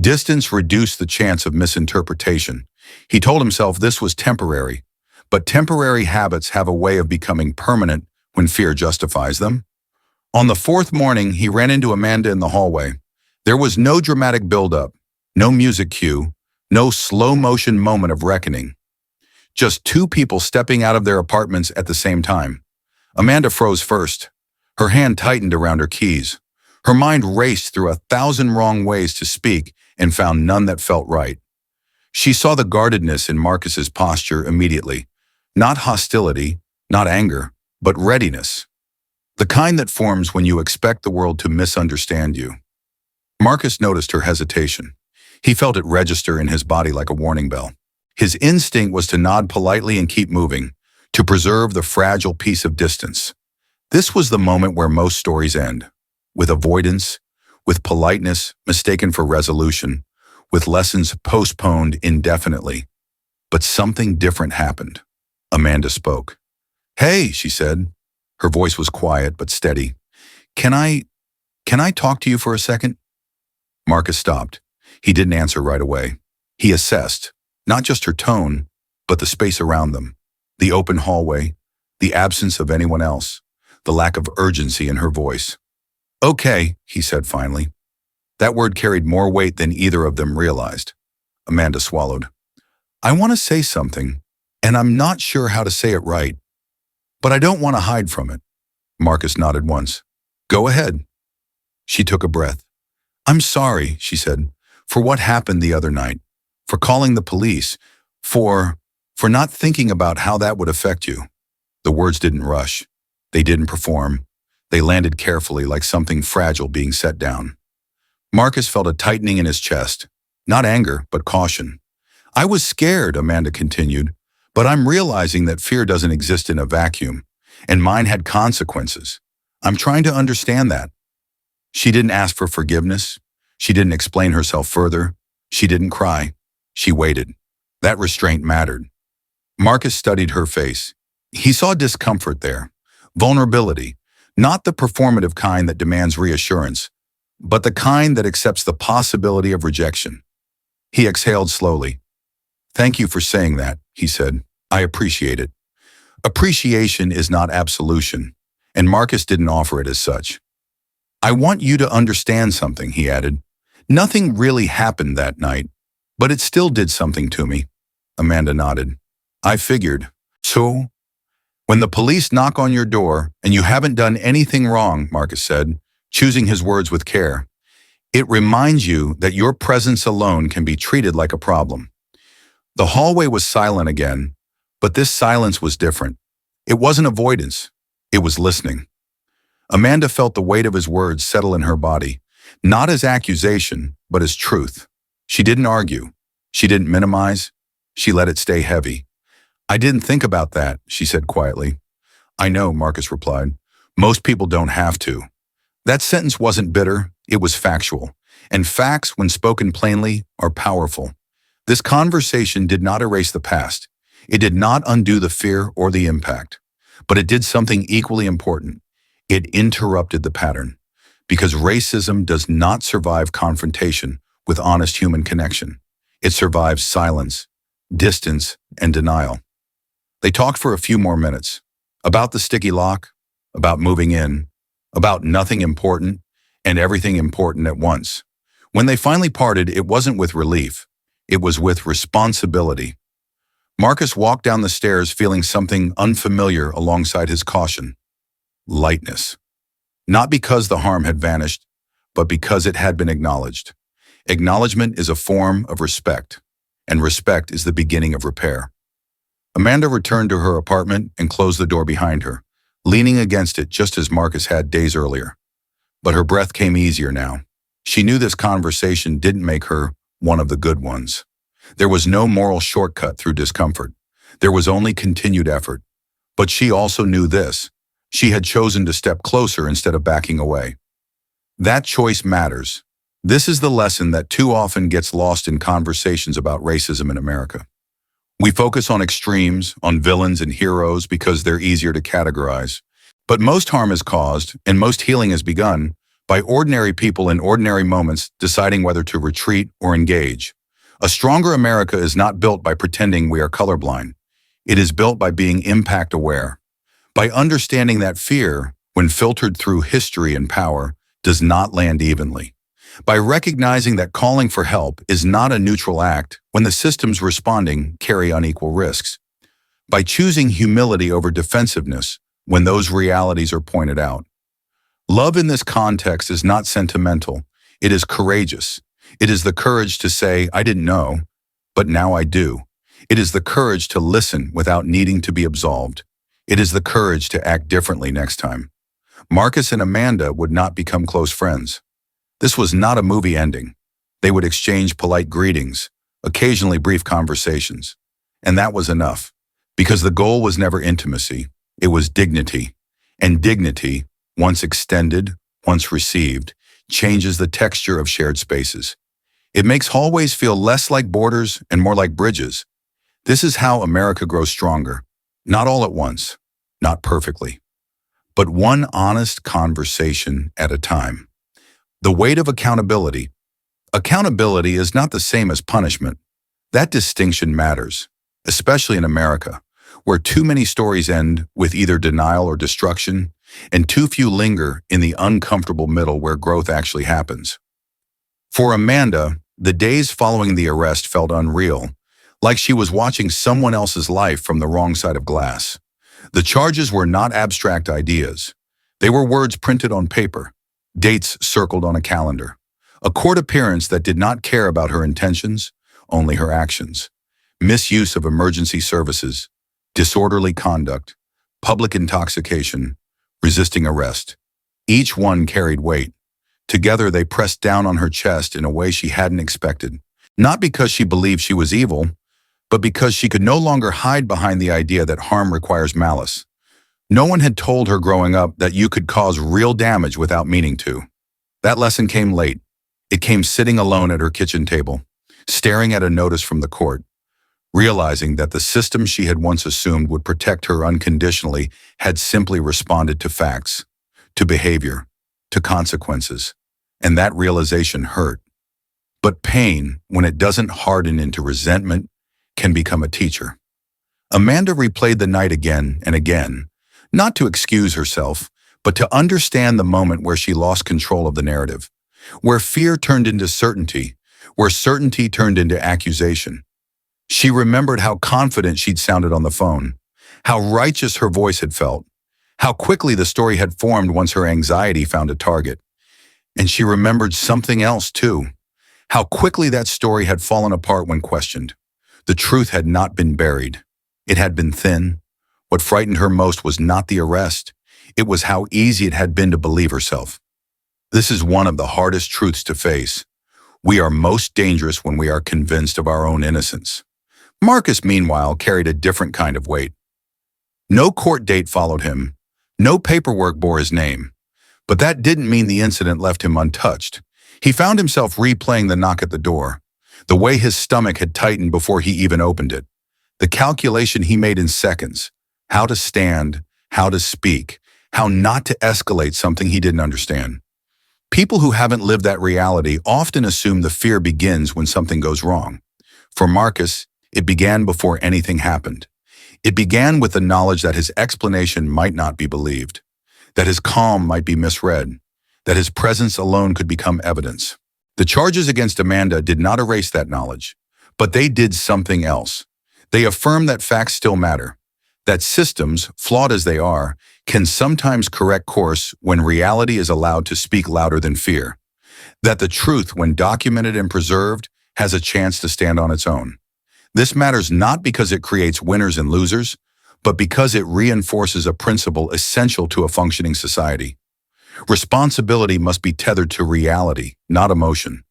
Distance reduced the chance of misinterpretation. He told himself this was temporary, but temporary habits have a way of becoming permanent when fear justifies them. On the fourth morning, he ran into Amanda in the hallway. There was no dramatic buildup, no music cue, no slow-motion moment of reckoning. Just two people stepping out of their apartments at the same time. Amanda froze first. Her hand tightened around her keys. Her mind raced through 1,000 wrong ways to speak and found none that felt right. She saw the guardedness in Marcus's posture immediately. Not hostility, not anger, but readiness. The kind that forms when you expect the world to misunderstand you. Marcus noticed her hesitation. He felt it register in his body like a warning bell. His instinct was to nod politely and keep moving, to preserve the fragile piece of distance. This was the moment where most stories end, with avoidance, with politeness mistaken for resolution, with lessons postponed indefinitely. But something different happened. Amanda spoke. "Hey," she said. Her voice was quiet but steady. Can I talk to you for a second?" Marcus stopped. He didn't answer right away. He assessed, not just her tone, but the space around them, the open hallway, the absence of anyone else, the lack of urgency in her voice. "Okay," he said finally. That word carried more weight than either of them realized. Amanda swallowed. "I want to say something, and I'm not sure how to say it right, but I don't want to hide from it." Marcus nodded once. "Go ahead." She took a breath. "I'm sorry," she said, "for what happened the other night, for calling the police, for not thinking about how that would affect you." The words didn't rush. They didn't perform. They landed carefully like something fragile being set down. Marcus felt a tightening in his chest. Not anger, but caution. I was scared, Amanda continued, but I'm realizing that fear doesn't exist in a vacuum, and mine had consequences. I'm trying to understand that. She didn't ask for forgiveness. She didn't explain herself further. She didn't cry. She waited. That restraint mattered. Marcus studied her face. He saw discomfort there, vulnerability, not the performative kind that demands reassurance, but the kind that accepts the possibility of rejection. He exhaled slowly. Thank you for saying that, he said. I appreciate it. Appreciation is not absolution, and Marcus didn't offer it as such. I want you to understand something, he added. Nothing really happened that night, but it still did something to me. Amanda nodded. I figured. So? When the police knock on your door and you haven't done anything wrong, Marcus said, choosing his words with care, it reminds you that your presence alone can be treated like a problem. The hallway was silent again, but this silence was different. It wasn't avoidance. It was listening. Amanda felt the weight of his words settle in her body, not as accusation, but as truth. She didn't argue. She didn't minimize. She let it stay heavy. I didn't think about that, she said quietly. I know, Marcus replied. Most people don't have to. That sentence wasn't bitter, it was factual. And facts, when spoken plainly, are powerful. This conversation did not erase the past. It did not undo the fear or the impact. But it did something equally important. It interrupted the pattern. Because racism does not survive confrontation with honest human connection. It survives silence, distance, and denial. They talked for a few more minutes. About the sticky lock, about moving in, about nothing important, and everything important at once. When they finally parted, it wasn't with relief. It was with responsibility. Marcus walked down the stairs feeling something unfamiliar alongside his caution. Lightness. Not because the harm had vanished, but because it had been acknowledged. Acknowledgement is a form of respect, and respect is the beginning of repair. Amanda returned to her apartment and closed the door behind her, leaning against it just as Marcus had days earlier. But her breath came easier now. She knew this conversation didn't make her one of the good ones. There was no moral shortcut through discomfort. There was only continued effort. But she also knew this. She had chosen to step closer instead of backing away. That choice matters. This is the lesson that too often gets lost in conversations about racism in America. We focus on extremes, on villains and heroes because they're easier to categorize. But most harm is caused, and most healing has begun, by ordinary people in ordinary moments deciding whether to retreat or engage. A stronger America is not built by pretending we are colorblind. It is built by being impact aware, by understanding that fear, when filtered through history and power, does not land evenly, by recognizing that calling for help is not a neutral act when the systems responding carry unequal risks, by choosing humility over defensiveness when those realities are pointed out. Love in this context is not sentimental, it is courageous. It is the courage to say, I didn't know, but now I do. It is the courage to listen without needing to be absolved. It is the courage to act differently next time. Marcus and Amanda would not become close friends. This was not a movie ending. They would exchange polite greetings, occasionally brief conversations. And that was enough, because the goal was never intimacy, it was dignity. And dignity, once extended, once received, changes the texture of shared spaces. It makes hallways feel less like borders and more like bridges. This is how America grows stronger. Not all at once, not perfectly, but one honest conversation at a time. The weight of accountability. Accountability is not the same as punishment. That distinction matters, especially in America, where too many stories end with either denial or destruction, and too few linger in the uncomfortable middle where growth actually happens. For Amanda, the days following the arrest felt unreal, like she was watching someone else's life from the wrong side of glass. The charges were not abstract ideas. They were words printed on paper, dates circled on a calendar, a court appearance that did not care about her intentions, only her actions. Misuse of emergency services, disorderly conduct, public intoxication, resisting arrest. Each one carried weight. Together they pressed down on her chest in a way she hadn't expected. Not because she believed she was evil, but because she could no longer hide behind the idea that harm requires malice. No one had told her growing up that you could cause real damage without meaning to. That lesson came late. It came sitting alone at her kitchen table, staring at a notice from the court, realizing that the system she had once assumed would protect her unconditionally had simply responded to facts, to behavior, to consequences. And that realization hurt. But pain, when it doesn't harden into resentment, can become a teacher. Amanda replayed the night again and again, not to excuse herself, but to understand the moment where she lost control of the narrative, where fear turned into certainty, where certainty turned into accusation. She remembered how confident she'd sounded on the phone, how righteous her voice had felt, how quickly the story had formed once her anxiety found a target. And she remembered something else too, how quickly that story had fallen apart when questioned. The truth had not been buried. It had been thin. What frightened her most was not the arrest. It was how easy it had been to believe herself. This is one of the hardest truths to face. We are most dangerous when we are convinced of our own innocence. Marcus, meanwhile, carried a different kind of weight. No court date followed him. No paperwork bore his name. But that didn't mean the incident left him untouched. He found himself replaying the knock at the door, the way his stomach had tightened before he even opened it, the calculation he made in seconds, how to stand, how to speak, how not to escalate something he didn't understand. People who haven't lived that reality often assume the fear begins when something goes wrong. For Marcus, it began before anything happened. It began with the knowledge that his explanation might not be believed, that his calm might be misread, that his presence alone could become evidence. The charges against Amanda did not erase that knowledge, but they did something else. They affirmed that facts still matter, that systems, flawed as they are, can sometimes correct course when reality is allowed to speak louder than fear, that the truth, when documented and preserved, has a chance to stand on its own. This matters not because it creates winners and losers, but because it reinforces a principle essential to a functioning society. Responsibility must be tethered to reality, not emotion.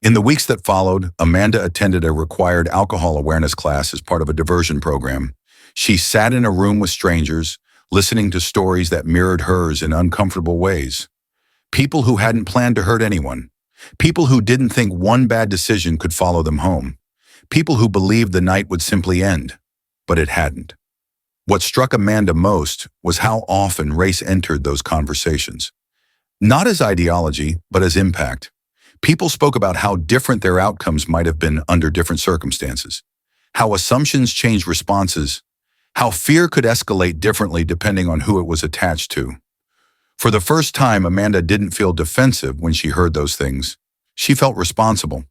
In the weeks that followed, Amanda attended a required alcohol awareness class as part of a diversion program. She sat in a room with strangers, listening to stories that mirrored hers in uncomfortable ways. People who hadn't planned to hurt anyone. People who didn't think one bad decision could follow them home. People who believed the night would simply end, but it hadn't. What struck Amanda most was how often race entered those conversations. Not as ideology, but as impact. People spoke about how different their outcomes might have been under different circumstances, how assumptions changed responses, how fear could escalate differently depending on who it was attached to. For the first time, Amanda didn't feel defensive when she heard those things. She felt responsible.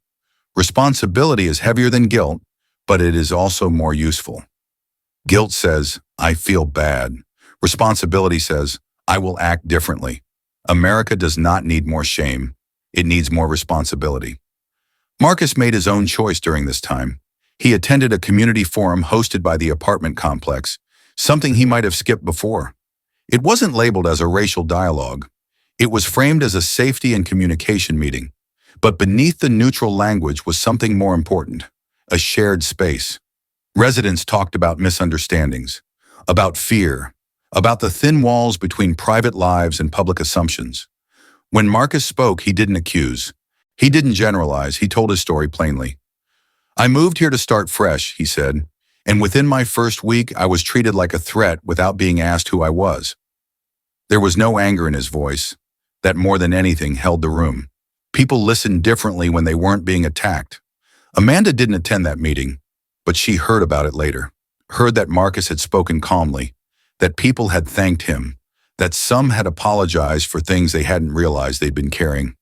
Responsibility is heavier than guilt, but it is also more useful. Guilt says, I feel bad. Responsibility says, I will act differently. America does not need more shame. It needs more responsibility. Marcus made his own choice during this time. He attended a community forum hosted by the apartment complex, something he might have skipped before. It wasn't labeled as a racial dialogue. It was framed as a safety and communication meeting. But beneath the neutral language was something more important, a shared space. Residents talked about misunderstandings, about fear, about the thin walls between private lives and public assumptions. When Marcus spoke, he didn't accuse. He didn't generalize. He told his story plainly. I moved here to start fresh, he said, and within my first week, I was treated like a threat without being asked who I was. There was no anger in his voice. That more than anything held the room. People listened differently when they weren't being attacked. Amanda didn't attend that meeting, but she heard about it later, heard that Marcus had spoken calmly, that people had thanked him, that some had apologized for things they hadn't realized they'd been carrying.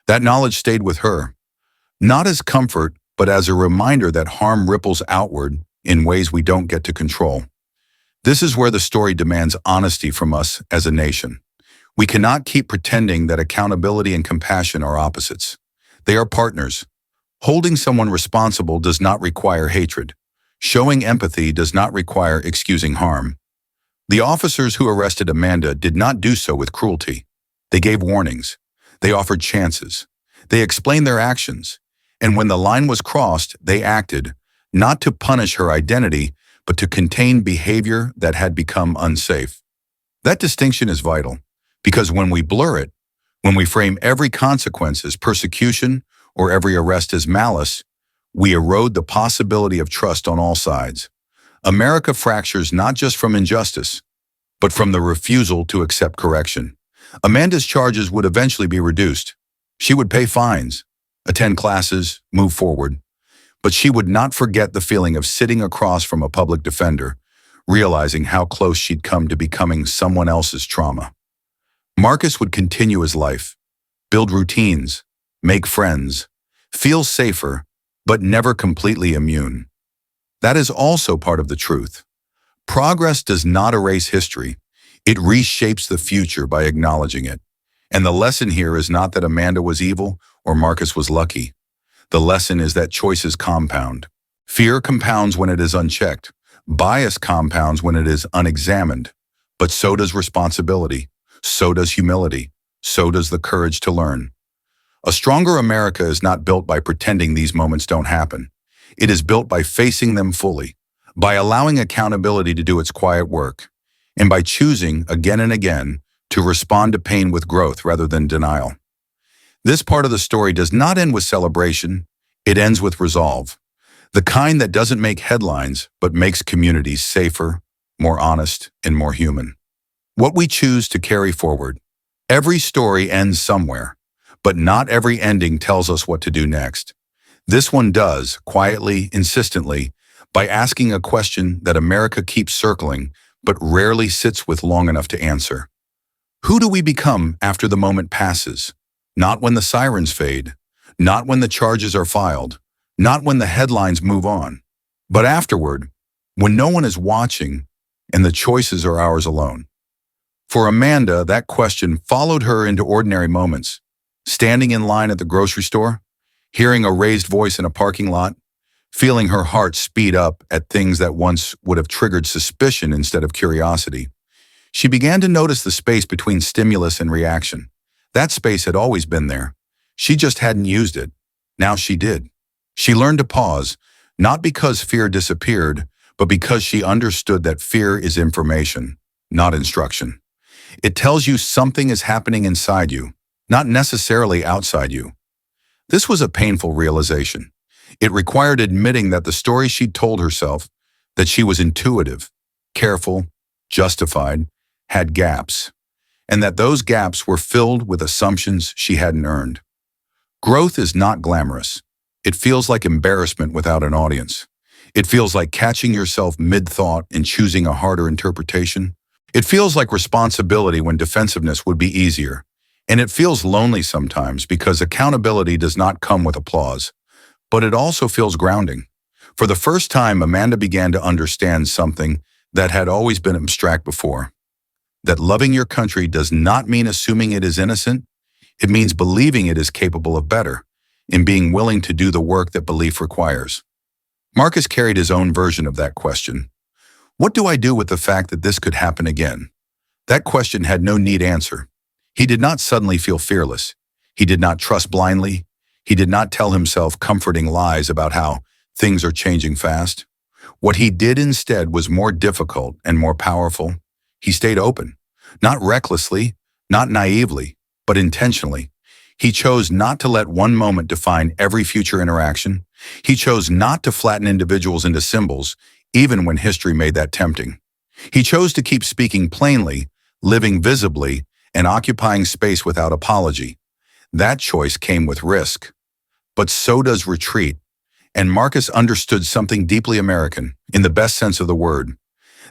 That knowledge stayed with her, not as comfort, but as a reminder that harm ripples outward in ways we don't get to control. This is where the story demands honesty from us as a nation. We cannot keep pretending that accountability and compassion are opposites. They are partners. Holding someone responsible does not require hatred. Showing empathy does not require excusing harm. The officers who arrested Amanda did not do so with cruelty. They gave warnings. They offered chances. They explained their actions. And when the line was crossed, they acted, not to punish her identity, but to contain behavior that had become unsafe. That distinction is vital, because when we blur it, when we frame every consequence as persecution or every arrest as malice, we erode the possibility of trust on all sides. America fractures not just from injustice, but from the refusal to accept correction. Amanda's charges would eventually be reduced. She would pay fines, attend classes, move forward. But she would not forget the feeling of sitting across from a public defender, realizing how close she'd come to becoming someone else's trauma. Marcus would continue his life, build routines, make friends, feel safer, but never completely immune. That is also part of the truth. Progress does not erase history. It reshapes the future by acknowledging it. And the lesson here is not that Amanda was evil or Marcus was lucky. The lesson is that choices compound. Fear compounds when it is unchecked. Bias compounds when it is unexamined. But so does responsibility. So does humility. So does the courage to learn. A stronger America is not built by pretending these moments don't happen. It is built by facing them fully, by allowing accountability to do its quiet work, and by choosing again and again to respond to pain with growth rather than denial. This part of the story does not end with celebration. It ends with resolve. The kind that doesn't make headlines, but makes communities safer, more honest, and more human. What we choose to carry forward. Every story ends somewhere, but not every ending tells us what to do next. This one does, quietly, insistently, by asking a question that America keeps circling, but rarely sits with long enough to answer. Who do we become after the moment passes? Not when the sirens fade, not when the charges are filed, not when the headlines move on, but afterward, when no one is watching and the choices are ours alone. For Amanda, that question followed her into ordinary moments, standing in line at the grocery store, hearing a raised voice in a parking lot, feeling her heart speed up at things that once would have triggered suspicion instead of curiosity. She began to notice the space between stimulus and reaction. That space had always been there. She just hadn't used it. Now she did. She learned to pause, not because fear disappeared, but because she understood that fear is information, not instruction. It tells you something is happening inside you, not necessarily outside you. This was a painful realization. It required admitting that the story she'd told herself, that she was intuitive, careful, justified, had gaps, and that those gaps were filled with assumptions she hadn't earned. Growth is not glamorous. It feels like embarrassment without an audience. It feels like catching yourself mid-thought and choosing a harder interpretation. It feels like responsibility when defensiveness would be easier. And it feels lonely sometimes because accountability does not come with applause. But it also feels grounding. For the first time, Amanda began to understand something that had always been abstract before. That loving your country does not mean assuming it is innocent. It means believing it is capable of better, and being willing to do the work that belief requires. Marcus carried his own version of that question. What do I do with the fact that this could happen again? That question had no neat answer. He did not suddenly feel fearless. He did not trust blindly. He did not tell himself comforting lies about how things are changing fast. What he did instead was more difficult and more powerful. He stayed open, not recklessly, not naively, but intentionally. He chose not to let one moment define every future interaction. He chose not to flatten individuals into symbols, even when history made that tempting. He chose to keep speaking plainly, living visibly, and occupying space without apology. That choice came with risk. But so does retreat. And Marcus understood something deeply American, in the best sense of the word,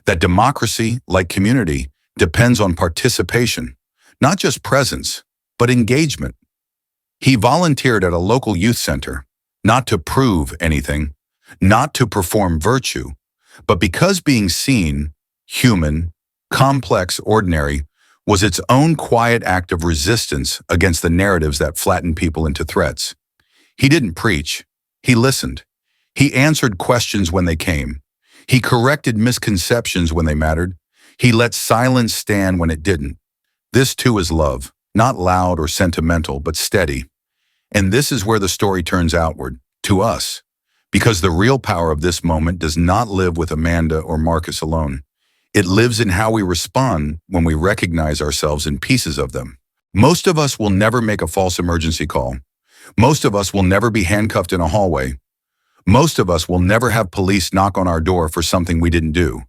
that democracy, like community, depends on participation, not just presence, but engagement. He volunteered at a local youth center, not to prove anything, not to perform virtue, but because being seen, human, complex, ordinary, was its own quiet act of resistance against the narratives that flatten people into threats. He didn't preach. He listened. He answered questions when they came. He corrected misconceptions when they mattered. He let silence stand when it didn't. This too is love, not loud or sentimental, but steady. And this is where the story turns outward, to us. Because the real power of this moment does not live with Amanda or Marcus alone. It lives in how we respond when we recognize ourselves in pieces of them. Most of us will never make a false emergency call. Most of us will never be handcuffed in a hallway. Most of us will never have police knock on our door for something we didn't do.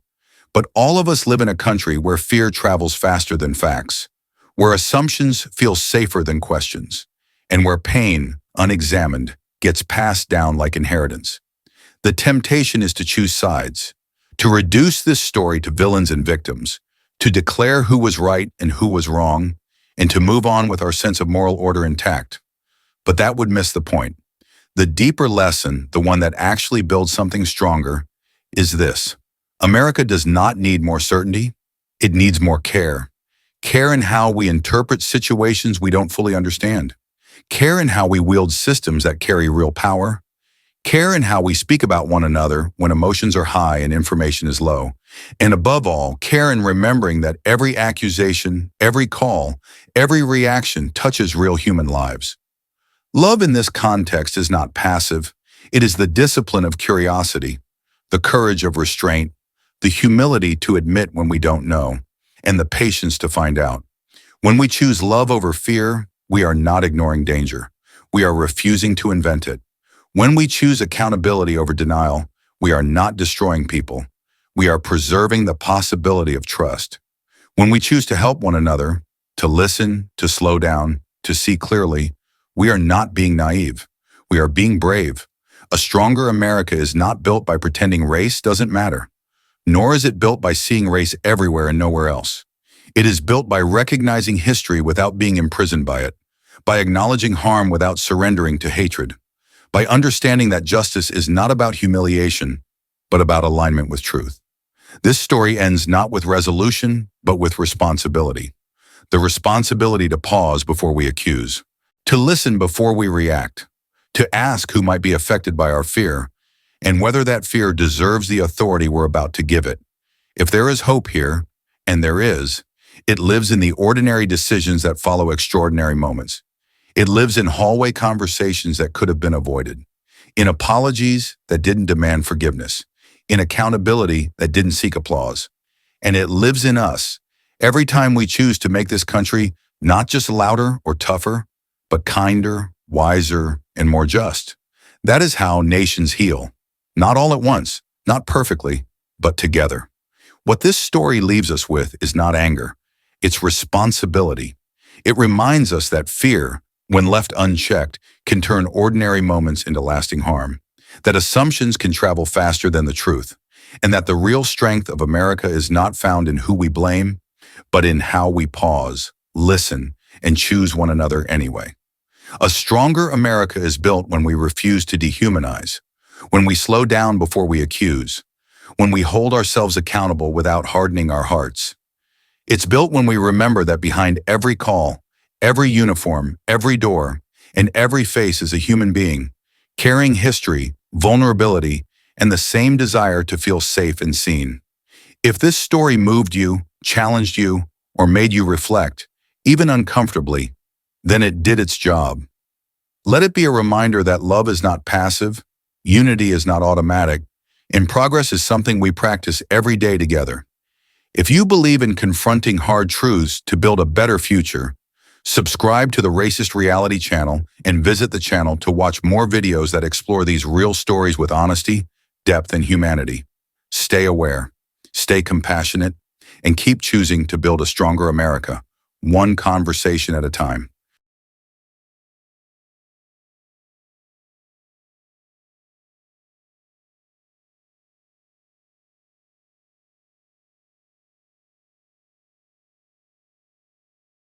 But all of us live in a country where fear travels faster than facts, where assumptions feel safer than questions, and where pain, unexamined, gets passed down like inheritance. The temptation is to choose sides, to reduce this story to villains and victims, to declare who was right and who was wrong, and to move on with our sense of moral order intact. But that would miss the point. The deeper lesson, the one that actually builds something stronger, is this. America does not need more certainty. It needs more care. Care in how we interpret situations we don't fully understand. Care in how we wield systems that carry real power. Care in how we speak about one another when emotions are high and information is low. And above all, care in remembering that every accusation, every call, every reaction touches real human lives. Love in this context is not passive. It is the discipline of curiosity, the courage of restraint, the humility to admit when we don't know, and the patience to find out. When we choose love over fear, we are not ignoring danger. We are refusing to invent it. When we choose accountability over denial, we are not destroying people. We are preserving the possibility of trust. When we choose to help one another, to listen, to slow down, to see clearly, we are not being naive. We are being brave. A stronger America is not built by pretending race doesn't matter, nor is it built by seeing race everywhere and nowhere else. It is built by recognizing history without being imprisoned by it, by acknowledging harm without surrendering to hatred, by understanding that justice is not about humiliation, but about alignment with truth. This story ends not with resolution, but with responsibility. The responsibility to pause before we accuse, to listen before we react, to ask who might be affected by our fear, and whether that fear deserves the authority we're about to give it. If there is hope here, and there is, it lives in the ordinary decisions that follow extraordinary moments. It lives in hallway conversations that could have been avoided, in apologies that didn't demand forgiveness, in accountability that didn't seek applause. And it lives in us every time we choose to make this country not just louder or tougher, but kinder, wiser, and more just. That is how nations heal. Not all at once, not perfectly, but together. What this story leaves us with is not anger. It's responsibility. It reminds us that fear, when left unchecked, can turn ordinary moments into lasting harm, that assumptions can travel faster than the truth, and that the real strength of America is not found in who we blame, but in how we pause, listen, and choose one another anyway. A stronger America is built when we refuse to dehumanize, when we slow down before we accuse, when we hold ourselves accountable without hardening our hearts. It's built when we remember that behind every call, every uniform, every door, and every face is a human being, carrying history, vulnerability, and the same desire to feel safe and seen. If this story moved you, challenged you, or made you reflect, even uncomfortably, then it did its job. Let it be a reminder that love is not passive, unity is not automatic, and progress is something we practice every day together. If you believe in confronting hard truths to build a better future, subscribe to the Racist Reality channel and visit the channel to watch more videos that explore these real stories with honesty, depth, and humanity. Stay aware, stay compassionate, and keep choosing to build a stronger America, one conversation at a time.